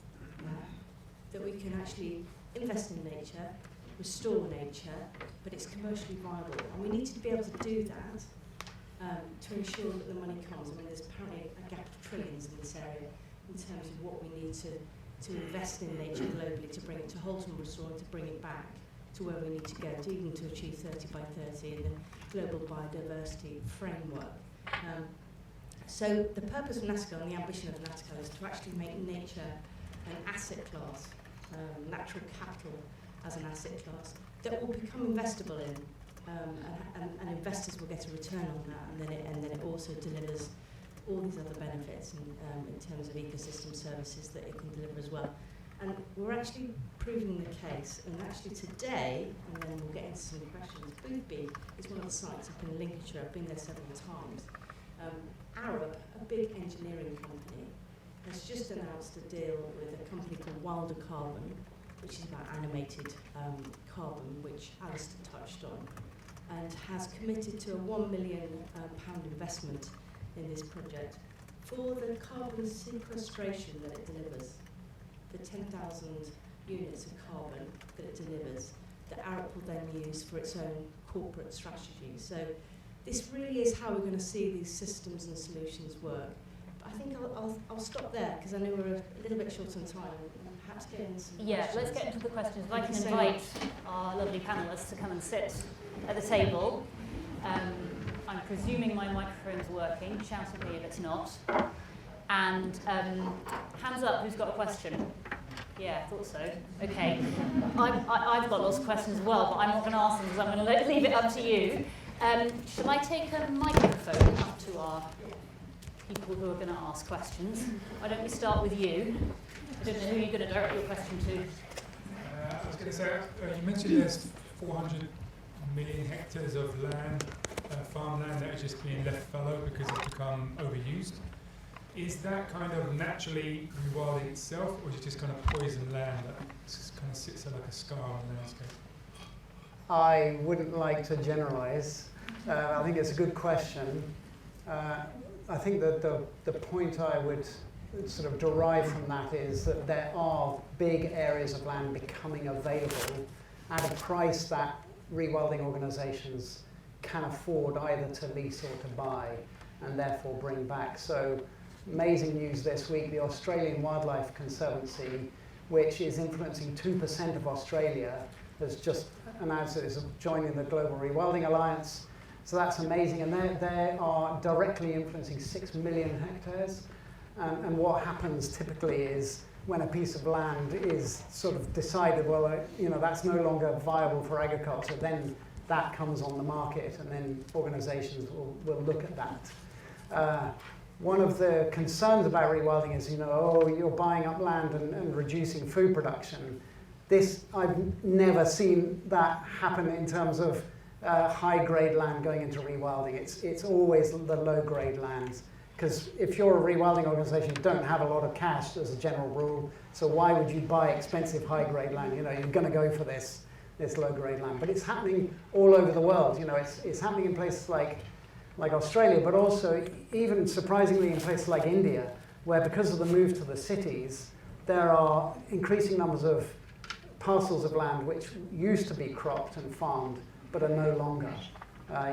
that we can actually invest in nature, restore nature, but it's commercially viable. And we need to be able to do that to ensure that the money comes. I mean, there's apparently a gap of trillions in this area in terms of what we need to to invest in nature globally, to bring it to halt and restore it, to bring it back to where we need to go, to even to achieve 30 by 30 in the global biodiversity framework. So the purpose of NATSCO and the ambition of NATSCO is to actually make nature an asset class, natural capital as an asset class that will become investable in, and investors will get a return on that, and then it also delivers all these other benefits in terms of ecosystem services that it can deliver as well. And we're actually proving the case, and actually today, and then we'll get into some questions, Booth B is one of the sites up in Lincolnshire. I've been there several times. Arab, a big engineering company, has just announced a deal with a company called Wilder Carbon, which is about animated carbon, which Alister touched on, and has committed to a £1 million investment in this project for the carbon sequestration that it delivers, the 10,000 units of carbon that it delivers, that Arup will then use for its own corporate strategy. So this really is how we're going to see these systems and solutions work. But I think I'll stop there, because I know we're a little bit short on time. Perhaps get into some questions. Let's get into the questions. If I can invite our lovely panellists to come and sit at the table. I'm presuming my microphone's working. Shout at me if it's not. And hands up, who's got a question? Yeah, I thought so. Okay. I've got lots of questions as well, but I'm not going to ask them because I'm going to leave it up to you. Shall I take a microphone up to our people who are going to ask questions? Why don't we start with you? I don't know who you're going to direct your question to. I was going to say, you mentioned there's 400 million hectares of land, farmland that is just being left fallow because it's become overused. Is that kind of naturally rewilding itself, or is it just kind of poisoned land that just kind of sits there like a scar on the landscape? I wouldn't like to generalise. I think it's a good question. I think that the point I would sort of derive from that is that there are big areas of land becoming available at a price that rewilding organisations can afford either to lease or to buy, and therefore bring back. So amazing news this week, the Australian Wildlife Conservancy, which is influencing 2% of Australia, has just announced that it's joining the Global Rewilding Alliance. So that's amazing, and they are directly influencing 6 million hectares. And what happens typically is when a piece of land is sort of decided, well, that's no longer viable for agriculture, then that comes on the market, and then organisations will look at that. One of the concerns about rewilding is, you're buying up land and reducing food production. I've never seen that happen in terms of high-grade land going into rewilding. It's always the low-grade lands. Because if you're a rewilding organisation, you don't have a lot of cash as a general rule, so why would you buy expensive high-grade land? You're going to go for this low-grade land. But it's happening all over the world. It's happening in places like Australia, but also even surprisingly in places like India, where because of the move to the cities, there are increasing numbers of parcels of land which used to be cropped and farmed, but are no longer.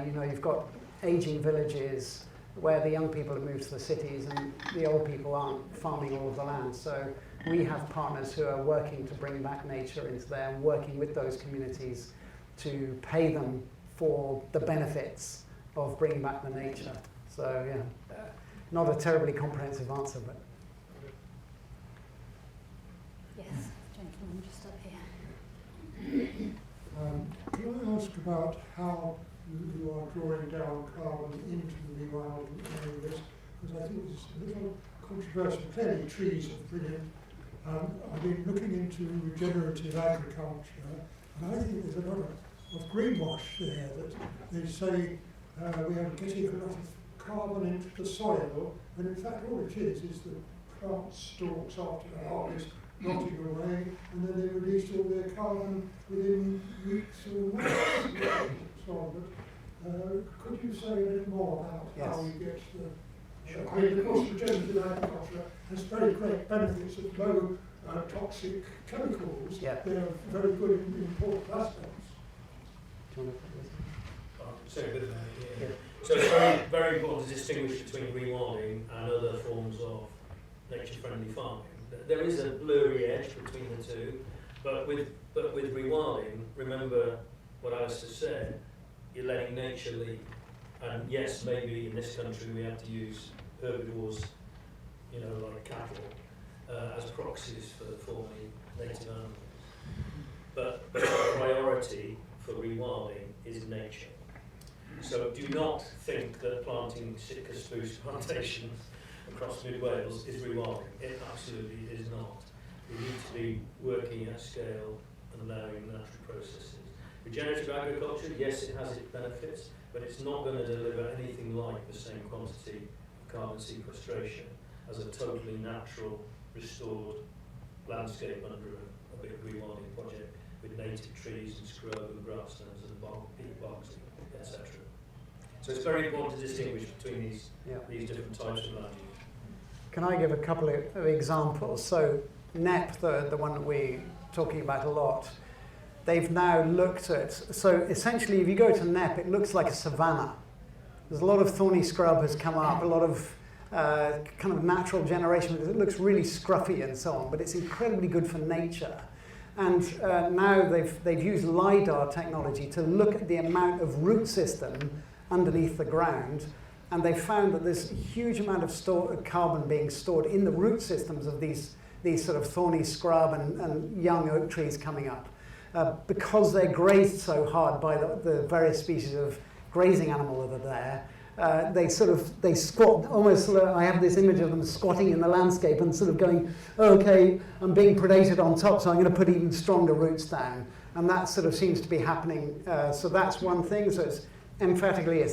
You've got aging villages where the young people have moved to the cities and the old people aren't farming all of the land. So we have partners who are working to bring back nature into there and working with those communities to pay them for the benefits of bringing back the nature. So yeah, not a terribly comprehensive answer, but. Yes, gentleman just up here. Can I ask about how you are drawing down carbon into the rewilding areas? Because I think it's a little controversial. Clearly trees are brilliant. I've been looking into regenerative agriculture, and I think there's a lot of greenwash there, that they say we are getting a lot of carbon into the soil, when in fact all it is the plant stalks after the harvest rotting away, and then they release all their carbon within weeks or months. So, could you say a bit more about how you get the... I mean, of course, regenerative agriculture has very great benefits of low toxic chemicals. Yeah. They're very good in important aspects. Do you want to Say a bit about it, yeah. So it's very, very important to distinguish between rewilding and other forms of nature-friendly farming. there is a blurry edge between the two, but with rewilding, remember what Alister said, you're letting nature lead. And yes, maybe in this country we have to use herbivores, like cattle, as proxies for forming native animals. But the priority for rewilding is nature. So do not think that planting Sitka spruce plantations across mid Wales is rewilding. It absolutely is not. We need to be working at scale and allowing natural processes. Regenerative agriculture, yes, it has its benefits, but it's not going to deliver anything like the same quantity of carbon sequestration as a totally natural, restored landscape under a big rewilding project with native trees and scrub and grasslands and peat bogs, etc. So it's very important to distinguish between these different types of land use. Can I give a couple of examples? So NEP, the one that we're talking about a lot, they've now looked at, so essentially if you go to NEP, it looks like a savanna. There's a lot of thorny scrub has come up, a lot of kind of natural generation. It looks really scruffy and so on, but it's incredibly good for nature. And now they've used LiDAR technology to look at the amount of root system underneath the ground, and they found that there's a huge amount of carbon being stored in the root systems of these sort of thorny scrub and young oak trees coming up. Because they're grazed so hard by the various species of grazing animal that are there, they squat almost. I have this image of them squatting in the landscape and sort of going, okay, I'm being predated on top, so I'm going to put even stronger roots down, and that sort of seems to be happening. So that's one thing. So it's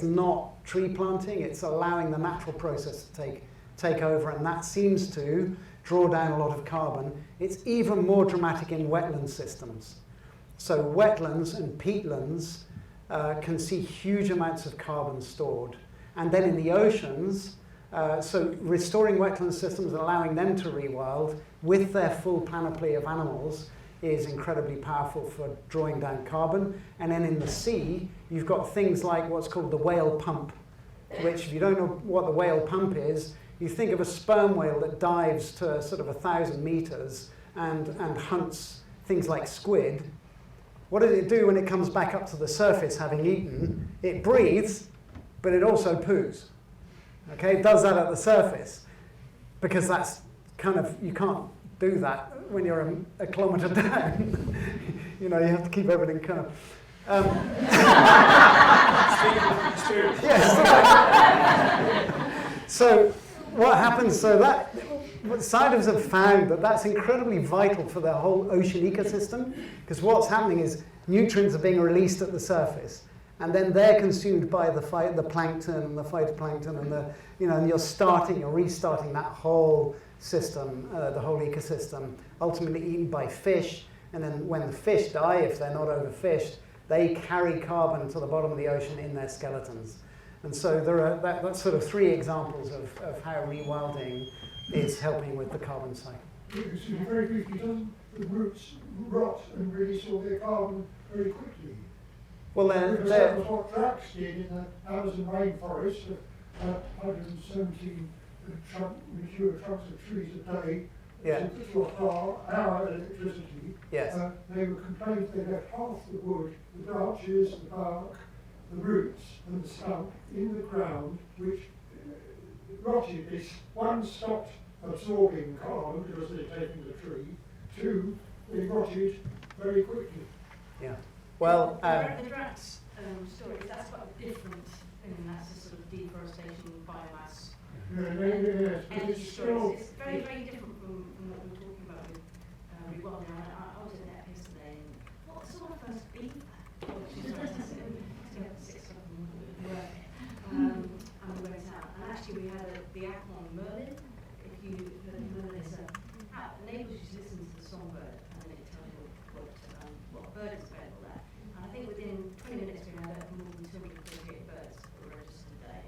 not tree planting; it's allowing the natural process to take over, and that seems to draw down a lot of carbon. It's even more dramatic in wetland systems. So wetlands and peatlands can see huge amounts of carbon stored. And then in the oceans, so restoring wetland systems and allowing them to rewild with their full panoply of animals is incredibly powerful for drawing down carbon. And then in the sea, you've got things like what's called the whale pump, which if you don't know what the whale pump is, you think of a sperm whale that dives to sort of 1,000 meters and hunts things like squid. What does it do when it comes back up to the surface having eaten? It breathes, but it also poos. Okay, it does that at the surface because that's kind of, you can't do that when you're a kilometre down. You have to keep everything kind of... Yes. So what happens, scientists have found that that's incredibly vital for the whole ocean ecosystem, because what's happening is nutrients are being released at the surface, and then they're consumed by the plankton and the phytoplankton, and and you're restarting that whole system, the whole ecosystem, ultimately eaten by fish, and then when the fish die, if they're not overfished, they carry carbon to the bottom of the ocean in their skeletons. And so that's sort of 3 examples of how rewilding is helping with the carbon cycle. So very briefly, doesn't the roots rot and release all their carbon very quickly? Well, that was what Drax did in the Amazon rainforest, 117 mature trunks of trees a day, for our electricity. Yes. They were complaining they left half the wood, the branches, the bark, the roots and the stump in the ground, which rotted. This one stopped absorbing carbon because they'd taken the tree. 2, they rotted very quickly. Yeah. Well, the Drax story, that's quite different, and that's a sort of deforestation biomass. Yes, but it's still... It's very, very different from what we were talking about with rewilding. I was in that yesterday, and what sort of first beef? And we went out, and actually we had the acorn merlin. If you merlin is enables you to listen to the songbird, and then it tells you what bird is available there. And I think within 20 minutes we had more than 238 birds that were registered there.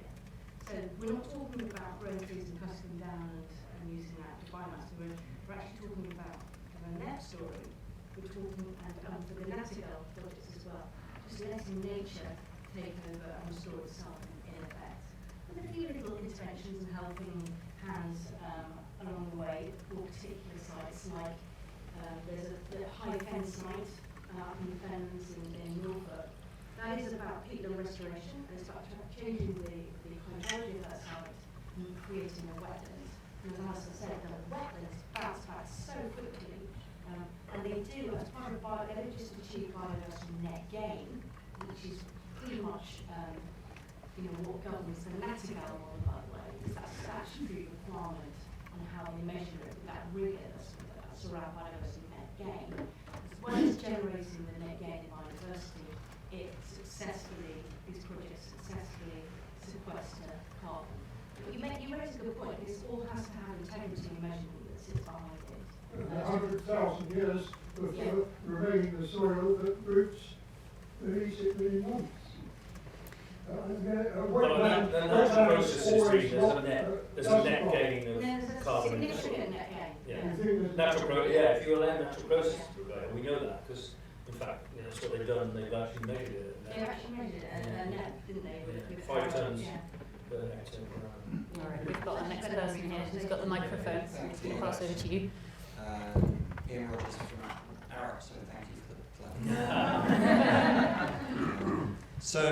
So we're not talking about growing trees and cutting them down and using that to biomass. We're actually talking about a net story. We're talking, and for the Natigel projects as well, just letting nature take over and restore itself in effect. With a few little interventions and helping hands along the way for particular sites, like there's a high fence site up in the Fens in Norfolk. That is about peatland restoration, and it's about changing the hydrology of that site and creating a wetland. And as Alister said, the wetlands bounce back so quickly, and they do, as part of they don't just achieve biodiversity net gain, which is pretty much what governs the National model, by the way, is that statutory requirement on how they measure it, that rigor that's around biodiversity net gain. As well as generating the net gain in biodiversity, it these projects successfully sequester carbon. But you raise a good point. This all has to have integrity and measurement that sits behind it. 100,000 years of remaining the soil that roots release it within months. There's a net gain of carbon emissions. Significant net gain. Yeah. If you allow natural processes to prevail, we know that because, in fact, that's what they've done. They've actually measured it. They've actually measured it at net, didn't they? With 5 tons yeah. per hectare per annum. All right, we've got the next person here who's got the microphone. We'll pass over to you. Ian Rogers from Arab, so thank you for the plug. So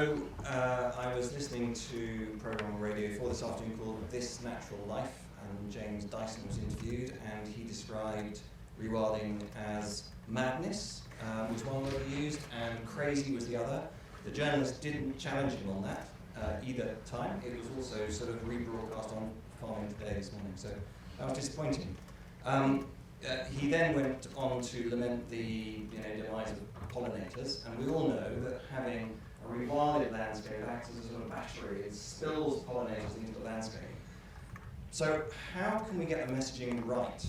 I was listening to a programme on Radio 4 this afternoon called This Natural Life, and James Dyson was interviewed, and he described rewilding as madness, was one word he used, and crazy was the other. The journalist didn't challenge him on that either time. It was also sort of rebroadcast on Farming Today this morning, so that was disappointing. He then went on to lament the demise of pollinators, and we all know that having a rewilded landscape acts as a sort of battery. It spills pollinators into the landscape. So how can we get the messaging right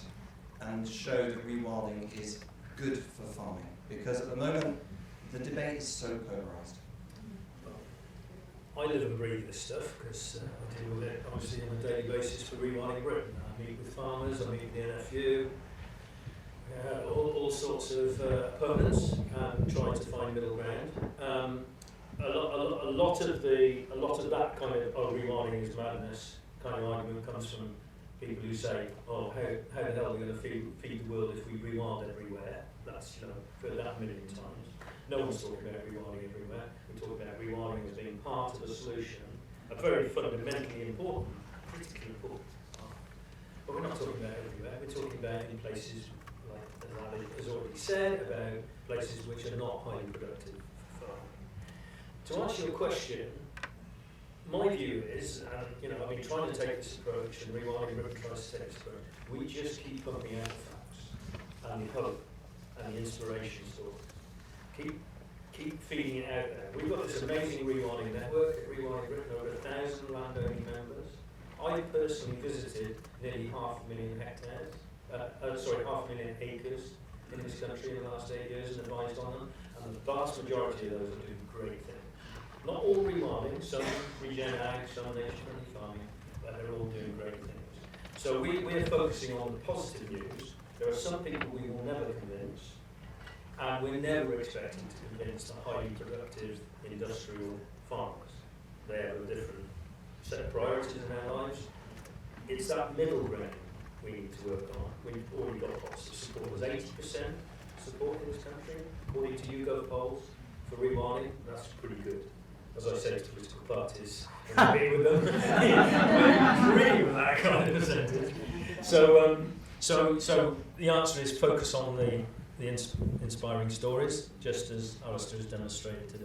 and show that rewilding is good for farming? Because at the moment, the debate is so polarised. I live and breathe this stuff because I deal with it obviously on a daily basis for Rewilding Britain. I meet with farmers, I meet with the NFU, all sorts of opponents, trying to find middle ground. A lot of that kind of rewilding is madness kind of argument comes from people who say, oh, how the hell are we going to feed the world if we rewild everywhere? That's, heard that a million times. No one's talking about rewilding everywhere. We talk about rewilding as being part of the solution, a very fundamentally important, critically important part. But we're not talking about everywhere. We're talking about in places, like Ali has already said, about places which are not highly productive for farming. To answer your question, my view is, and I've been trying to take this approach, and Rewilding Britain tries to take this approach, we just keep pumping out the facts, and the hope, and the inspiration stories. Keep feeding it out there. We've got this amazing rewilding network at Rewilding Britain, over 1,000 landowning members. I personally visited nearly 500,000 hectares, 500,000 acres in this country in the last 8 years and advised on them, and the vast majority of those are doing great things. Not all rewilding, some regen ag, some nature-friendly farming, but they're all doing great things. So we're focusing on the positive news. There are some people we will never convince, and we're never expecting to convince the highly productive industrial farmers. They have a different set of priorities in their lives. It's that middle ground we need to work on. We've already got lots of support. There's 80% support in this country, according to YouGov polls, for rewilding. That's pretty good. As I say to political parties, I'm agree with them. Really with that kind of percentage. So the answer is focus on the inspiring stories, just as Alister has demonstrated today.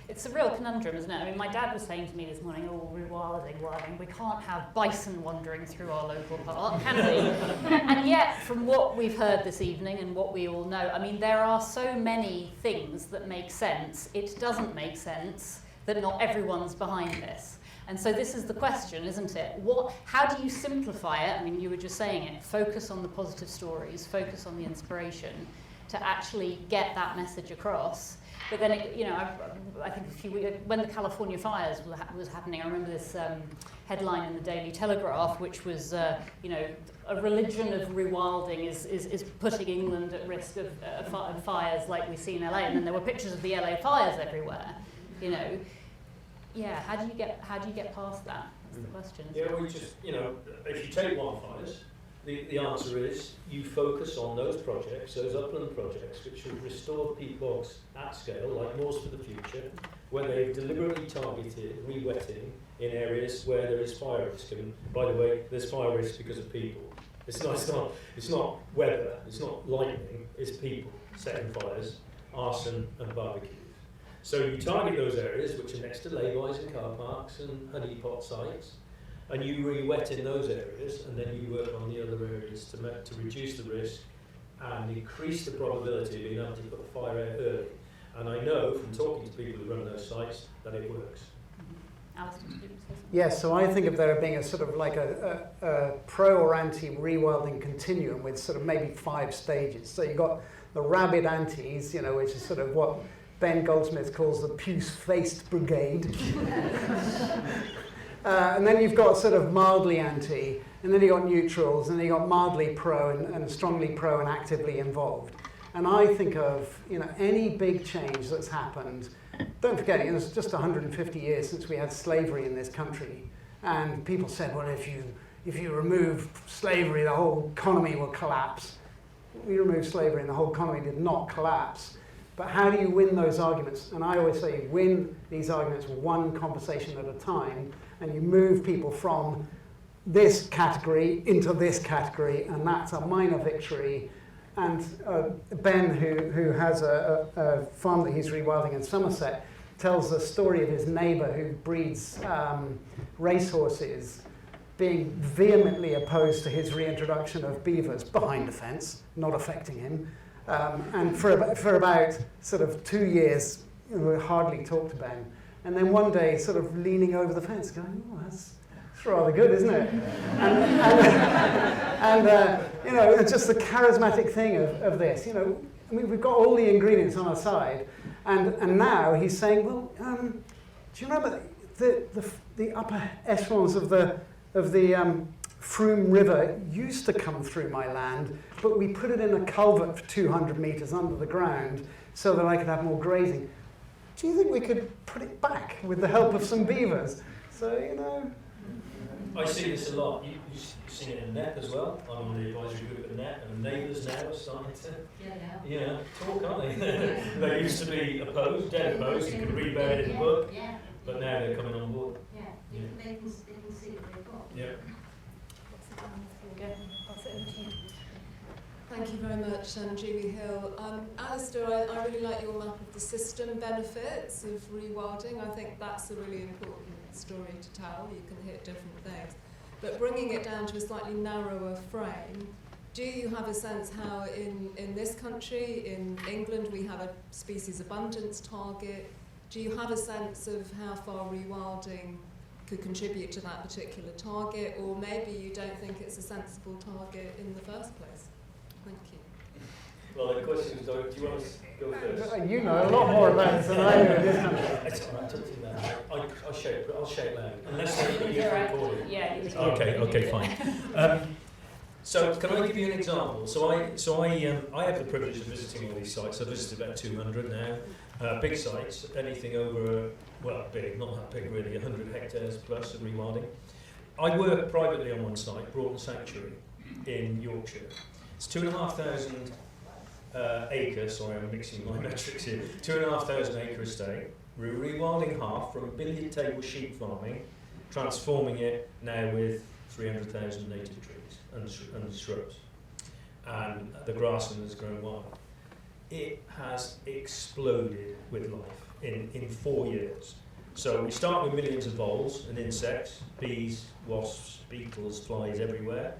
It's a real conundrum, isn't it? I mean, my dad was saying to me this morning, oh, rewilding, we can't have bison wandering through our local park, can we? And yet, from what we've heard this evening and what we all know, I mean, there are so many things that make sense. It doesn't make sense that not everyone's behind this. And so this is the question, isn't it? How do you simplify it? I mean, you were just saying it. Focus on the positive stories, focus on the inspiration to actually get that message across. But then, I think when the California fires was happening, I remember this headline in the Daily Telegraph, which was, a religion of rewilding is putting England at risk of fires like we see in LA. And then there were pictures of the LA fires everywhere. Yeah, how do you get past that? That's the question. Yeah, we just, you know, if you take wildfires, the answer is you focus on those projects, those upland projects, which will restore peat bogs at scale, like Moors for the Future, where they've deliberately targeted re-wetting in areas where there is fire risk. And by the way, there's fire risk because of people. It's not weather, it's not lightning, it's people setting fires, arson and barbecues. So you target those areas which are next to lay-bys and car parks and honeypot sites, and you re-wet in those areas, and then you work on the other areas to reduce the risk and increase the probability of being able to put the fire out early. And I know from talking to people who run those sites that it works. Alistair, did you say something? Yes, so I think of there being a sort of like a pro or anti rewilding continuum with sort of maybe 5 stages. So you've got the rabid antis, you know, which is sort of what Ben Goldsmith calls the puce-faced brigade. And then you've got sort of mildly anti, and then you've got neutrals, and then you've got mildly pro and strongly pro and actively involved. And I think of, you know, any big change that's happened. Don't forget, it was just 150 years since we had slavery in this country. And people said, well, if you remove slavery, the whole economy will collapse. We removed slavery and the whole economy did not collapse. But how do you win those arguments? And I always say, win these arguments one conversation at a time, and you move people from this category into this category, and that's a minor victory. And Ben, who has a farm that he's rewilding in Somerset, tells the story of his neighbour who breeds racehorses, being vehemently opposed to his reintroduction of beavers behind the fence, not affecting him. And for about sort of 2 years, we hardly talked to Ben. And then one day, sort of leaning over the fence, going, oh, that's rather good, isn't it? And you know, it's just the charismatic thing of this. You know, I mean, we've got all the ingredients on our side, and now he's saying, well, do you remember the upper echelons of the Froome River used to come through my land, but we put it in a culvert for 200 metres under the ground so that I could have more grazing. Do you think we could put it back with the help of some beavers? So, you know. I see this a lot. You see it in NEP as well. I'm on the advisory group at NEP, and neighbours now are starting to talk, aren't they? They used to be opposed, dead opposed, you could read about it in the book, but now they're coming on board. They can see what they've got. Yeah. Thank you very much, Julie Hill. Alistair, I really like your map of the system benefits of rewilding. I think that's a really important story to tell. You can hit different things. But bringing it down to a slightly narrower frame, do you have a sense how in this country, in England, we have a species abundance target? Do you have a sense of how far rewilding could contribute to that particular target, or maybe you don't think it's a sensible target in the first place? Thank you. Well, the question is, do you want to go first? You know a lot more about it than I do in this country. It's all right, don't do that. I'll shake loud. Unless you're recording. Yeah. Okay, fine. So can I give you an example? So I have the privilege of visiting all these sites. I've visited about 200 now. Big sites, anything over, well, big, not that big really, 100 hectares plus of rewilding. I work privately on one site, Broughton Sanctuary in Yorkshire. It's 2,500 acres, sorry I'm mixing my metrics here, 2,500 acre estate. We're rewilding half from billiard table sheep farming, transforming it now with 300,000 native trees and shrubs. And the grassland has grown wild. It has exploded with life in 4 years. So we start with millions of voles and insects, bees, wasps, beetles, flies everywhere.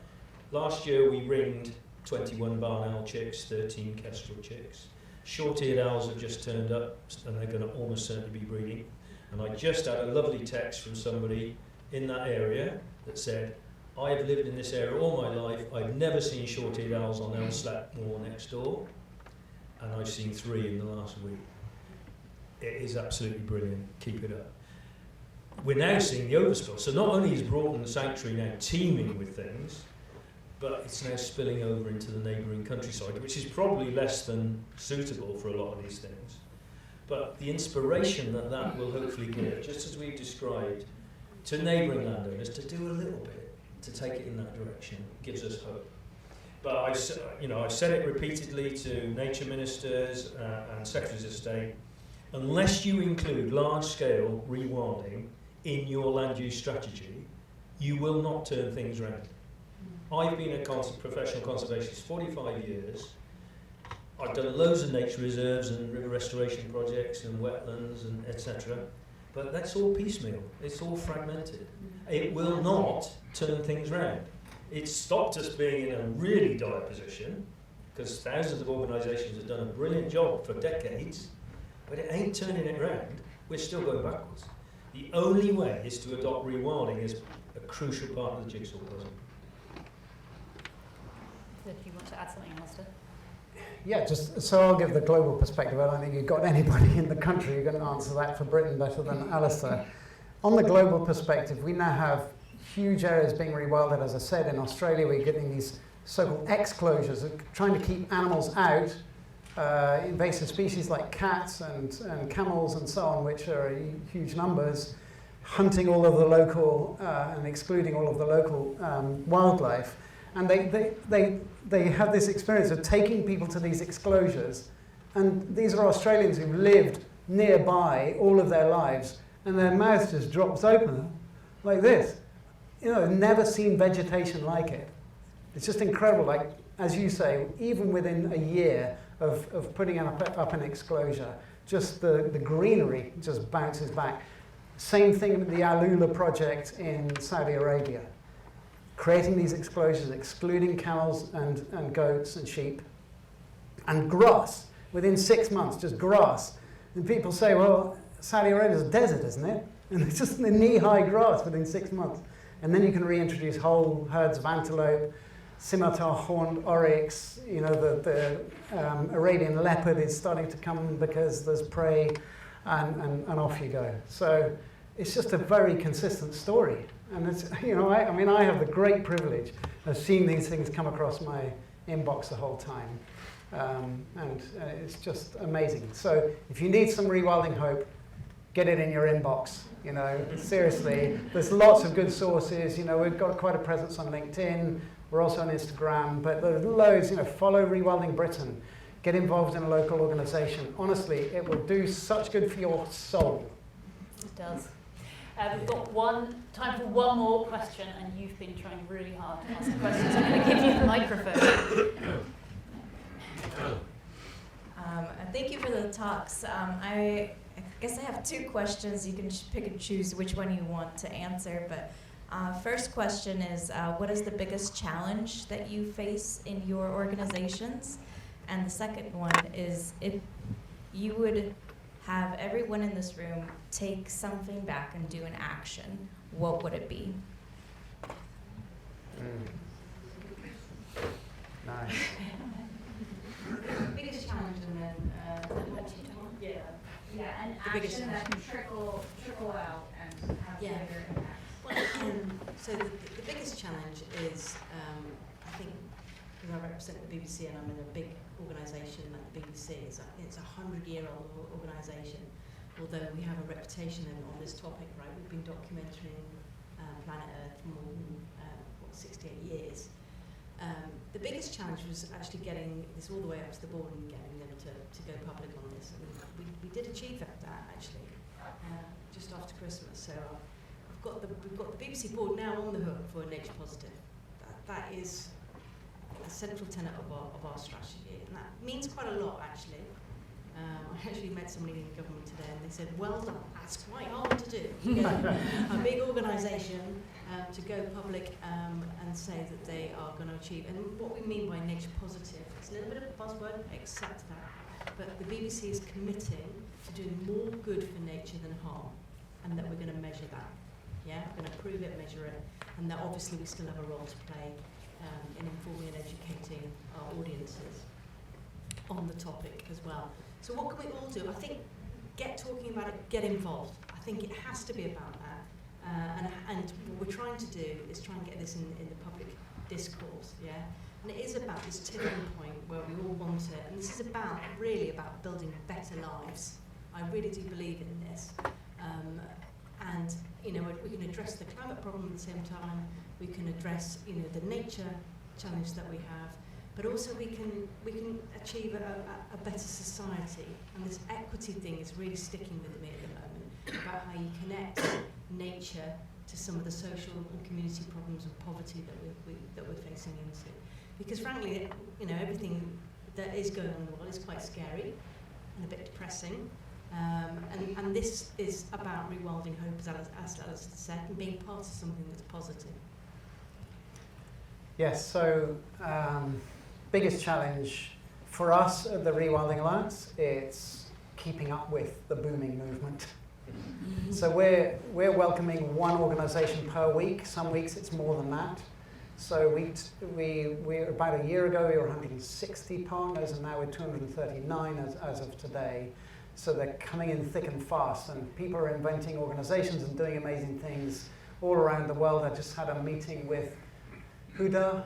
Last year we ringed 21 barn owl chicks, 13 kestrel chicks. Short-eared owls have just turned up and they're going to almost certainly be breeding. And I just had a lovely text from somebody in that area that said, I have lived in this area all my life, I've never seen short-eared owls on Elslat Moor next door, and I've seen 3 in the last week. It is absolutely brilliant, keep it up. We're now seeing the overspill, so not only is Broughton Sanctuary now teeming with things, but it's now spilling over into the neighbouring countryside, which is probably less than suitable for a lot of these things. But the inspiration that will hopefully give, just as we've described, to neighbouring landowners to do a little bit to take it in that direction gives us hope. But I've said it repeatedly to nature ministers and secretaries of state. Unless you include large-scale rewilding in your land use strategy, you will not turn things around. I've been a professional conservationist 45 years. I've done loads of nature reserves and river restoration projects and wetlands and etc. But that's all piecemeal. It's all fragmented. It will not turn things around. It's stopped us being in a really dire position because thousands of organisations have done a brilliant job for decades, but it ain't turning it around. We're still going backwards. The only way is to adopt rewilding as a crucial part of the jigsaw puzzle. Do you want to add something, Alister? Yeah, just so I'll give the global perspective. I don't think you've got anybody in the country who can answer that for Britain better than Alister. On the global perspective, we now have huge areas being rewilded. As I said, in Australia, we're getting these so-called exclosures, trying to keep animals out, invasive species like cats and camels and so on, which are in huge numbers, hunting all of the local and excluding all of the local wildlife. And they have this experience of taking people to these exclosures, and these are Australians who've lived nearby all of their lives, and their mouth just drops open like this. You know, never seen vegetation like it. It's just incredible. Like, as you say, even within a year of putting up an exclosure, just the greenery just bounces back. Same thing with the Alula project in Saudi Arabia. Creating these exclosures, excluding camels and goats and sheep, and grass. Within 6 months, just grass. And people say, well, Saudi Arabia's a desert, isn't it? And it's just knee-high grass within 6 months. And then you can reintroduce whole herds of antelope, scimitar, horned oryx. You know, the Arabian leopard is starting to come because there's prey, and off you go. So it's just a very consistent story. And it's, you know, I mean, I have the great privilege of seeing these things come across my inbox the whole time. And it's just amazing. So if you need some Rewilding Hope, get it in your inbox. You know, seriously, there's lots of good sources. You know, we've got quite a presence on LinkedIn. We're also on Instagram, but there's loads. You know, follow Rewilding Britain. Get involved in a local organisation. Honestly, it will do such good for your soul. It does. We've got time for one more question, and you've been trying really hard to ask questions. I'm going to give you the microphone. Thank you for the talks. I guess I have 2 questions. You can pick and choose which one you want to answer. But first question is, what is the biggest challenge that you face in your organizations? And the second one is, if you would have everyone in this room take something back and do an action, what would it be? Nice. Biggest challenge, and then and action that can trickle out and have bigger impact. Well, so the biggest challenge is, I think, because I represent the BBC and I'm in a big organisation like the BBC, it's a 100-year-old organisation, although we have a reputation on this topic, right? We've been documenting planet Earth for more than 68 years. The biggest challenge was actually getting this all the way up to the board and getting them to go public on this. And we did achieve that actually, just after Christmas. So we've got the BBC board now on the hook for Nature Positive. That is a central tenet of our strategy, and that means quite a lot actually. I actually met somebody in government today and they said, well done, that's quite hard to do. You get a big organisation to go public and say that they are going to achieve. And what we mean by nature positive, it's a little bit of a buzzword, accept that. But the BBC is committing to doing more good for nature than harm, and that we're going to measure that. Yeah, we're going to prove it, measure it, and that obviously we still have a role to play in informing and educating our audiences on the topic as well. So what can we all do? I think get talking about it, get involved. I think it has to be about that. And what we're trying to do is try and get this in the public discourse, yeah? And it is about this tipping point where we all want it. And this is really about building better lives. I really do believe in this. And we can address the climate problem at the same time. We can address, the nature challenge that we have, but also we can achieve a better society. And this equity thing is really sticking with me at the moment, about how you connect nature to some of the social and community problems and poverty that we're facing into. Because frankly, everything that is going on in the world is quite scary and a bit depressing. And this is about rewilding hope, as Alister said, and being part of something that's positive. Yes, so biggest challenge for us at the Rewilding Alliance, it's keeping up with the booming movement. So we're welcoming one organisation per week. Some weeks it's more than that. So we about a year ago we were 160 partners, and now we're 239 as of today. So they're coming in thick and fast, and people are inventing organisations and doing amazing things all around the world. I just had a meeting with Huda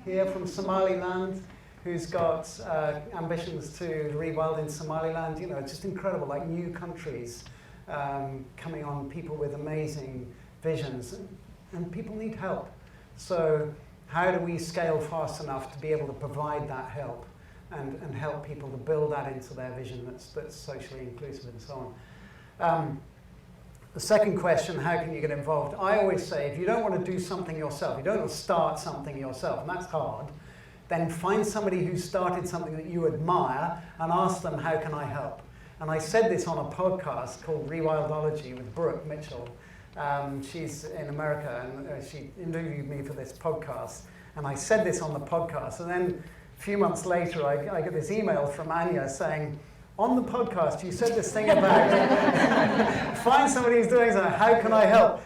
here from Somaliland, who's got ambitions to rewild in Somaliland. It's just incredible, like new countries coming on, people with amazing visions, and people need help. So how do we scale fast enough to be able to provide that help and help people to build that into their vision that's socially inclusive and so on. The second question, how can you get involved? I always say, if you don't want to do something yourself, you don't want to start something yourself, and that's hard, then find somebody who started something that you admire and ask them, how can I help? And I said this on a podcast called Rewildology with Brooke Mitchell. She's in America, and she interviewed me for this podcast. And I said this on the podcast, and then a few months later, I get this email from Anja saying, on the podcast, you said this thing about find somebody who's doing something, how can I help?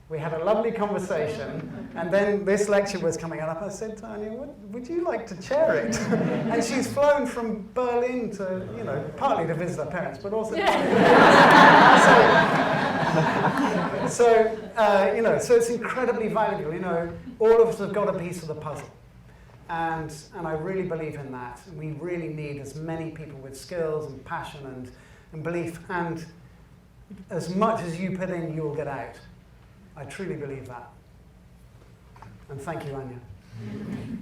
We had a lovely conversation, and then this lecture was coming up. I said to Anja, would you like to chair it? And she's flown from Berlin to, partly to visit her parents, but also so it's incredibly valuable. All of us have got a piece of the puzzle. And I really believe in that. We really need as many people with skills and passion and belief. And as much as you put in, you will get out. I truly believe that. And thank you, Anja.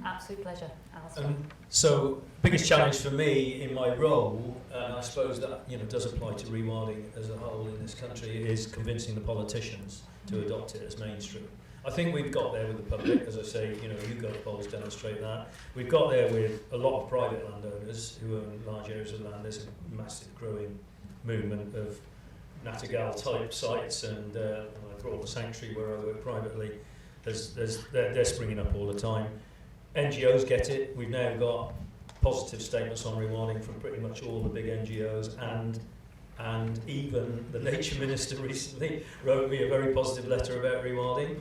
Absolute pleasure, Alistair. So, biggest challenge for me in my role, and I suppose that does apply to rewilding as a whole in this country, is convincing the politicians to adopt it as mainstream. I think we've got there with the public, as I say, YouGov polls demonstrate that. We've got there with a lot of private landowners who own large areas of land. There's a massive growing movement of Nattergal type sites, and I brought the sanctuary where I work privately. They're springing up all the time. NGOs get it. We've now got positive statements on rewilding from pretty much all the big NGOs, and even the Nature Minister recently wrote me a very positive letter about rewilding.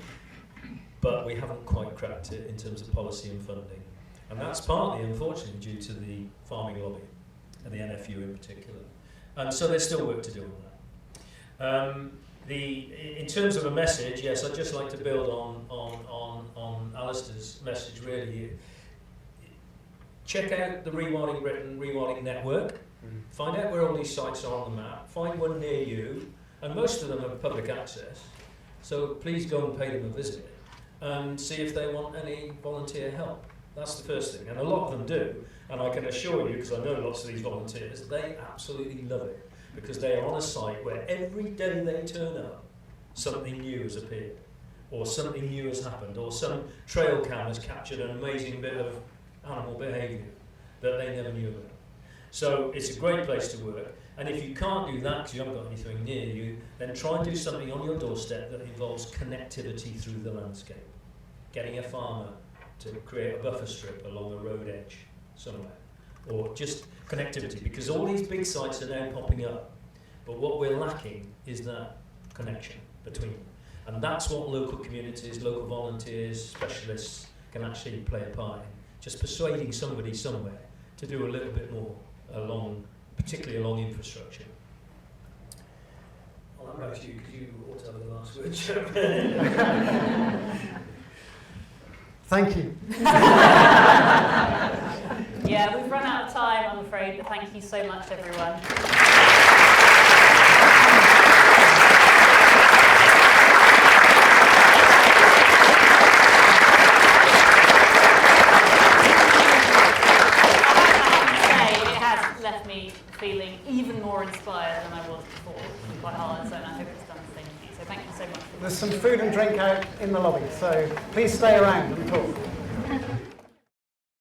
But we haven't quite cracked it in terms of policy and funding. And that's partly, unfortunately, due to the farming lobby, and the NFU in particular. And so there's still work to do on that. In terms of a message, yes, I'd just like to build on Alistair's message, really. Check out the Rewilding Britain Rewilding Network. Find out where all these sites are on the map. Find one near you. And most of them have public access. So please go and pay them a visit and see if they want any volunteer help. That's the first thing. And a lot of them do. And I can assure you, because I know lots of these volunteers, they absolutely love it. Because they are on a site where every day they turn up, something new has appeared. Or something new has happened. Or some trail cam has captured an amazing bit of animal behaviour that they never knew about. So it's a great place to work. And if you can't do that because you haven't got anything near you, then try and do something on your doorstep that involves connectivity through the landscape. Getting a farmer to create a buffer strip along a road edge somewhere. Or just connectivity, because all these big sites are now popping up. But what we're lacking is that connection between them. And that's what local communities, local volunteers, specialists can actually play a part in. Just persuading somebody somewhere to do a little bit more particularly along infrastructure. I'll hand back to you because you ought to have the last word. Thank you. Yeah, we've run out of time, I'm afraid, but thank you so much, everyone. me feeling even more inspired than I was before. It's been quite hard, so and I hope it's done the same for you. So thank you so much. There's some food and drink out in the lobby, so please stay around and talk.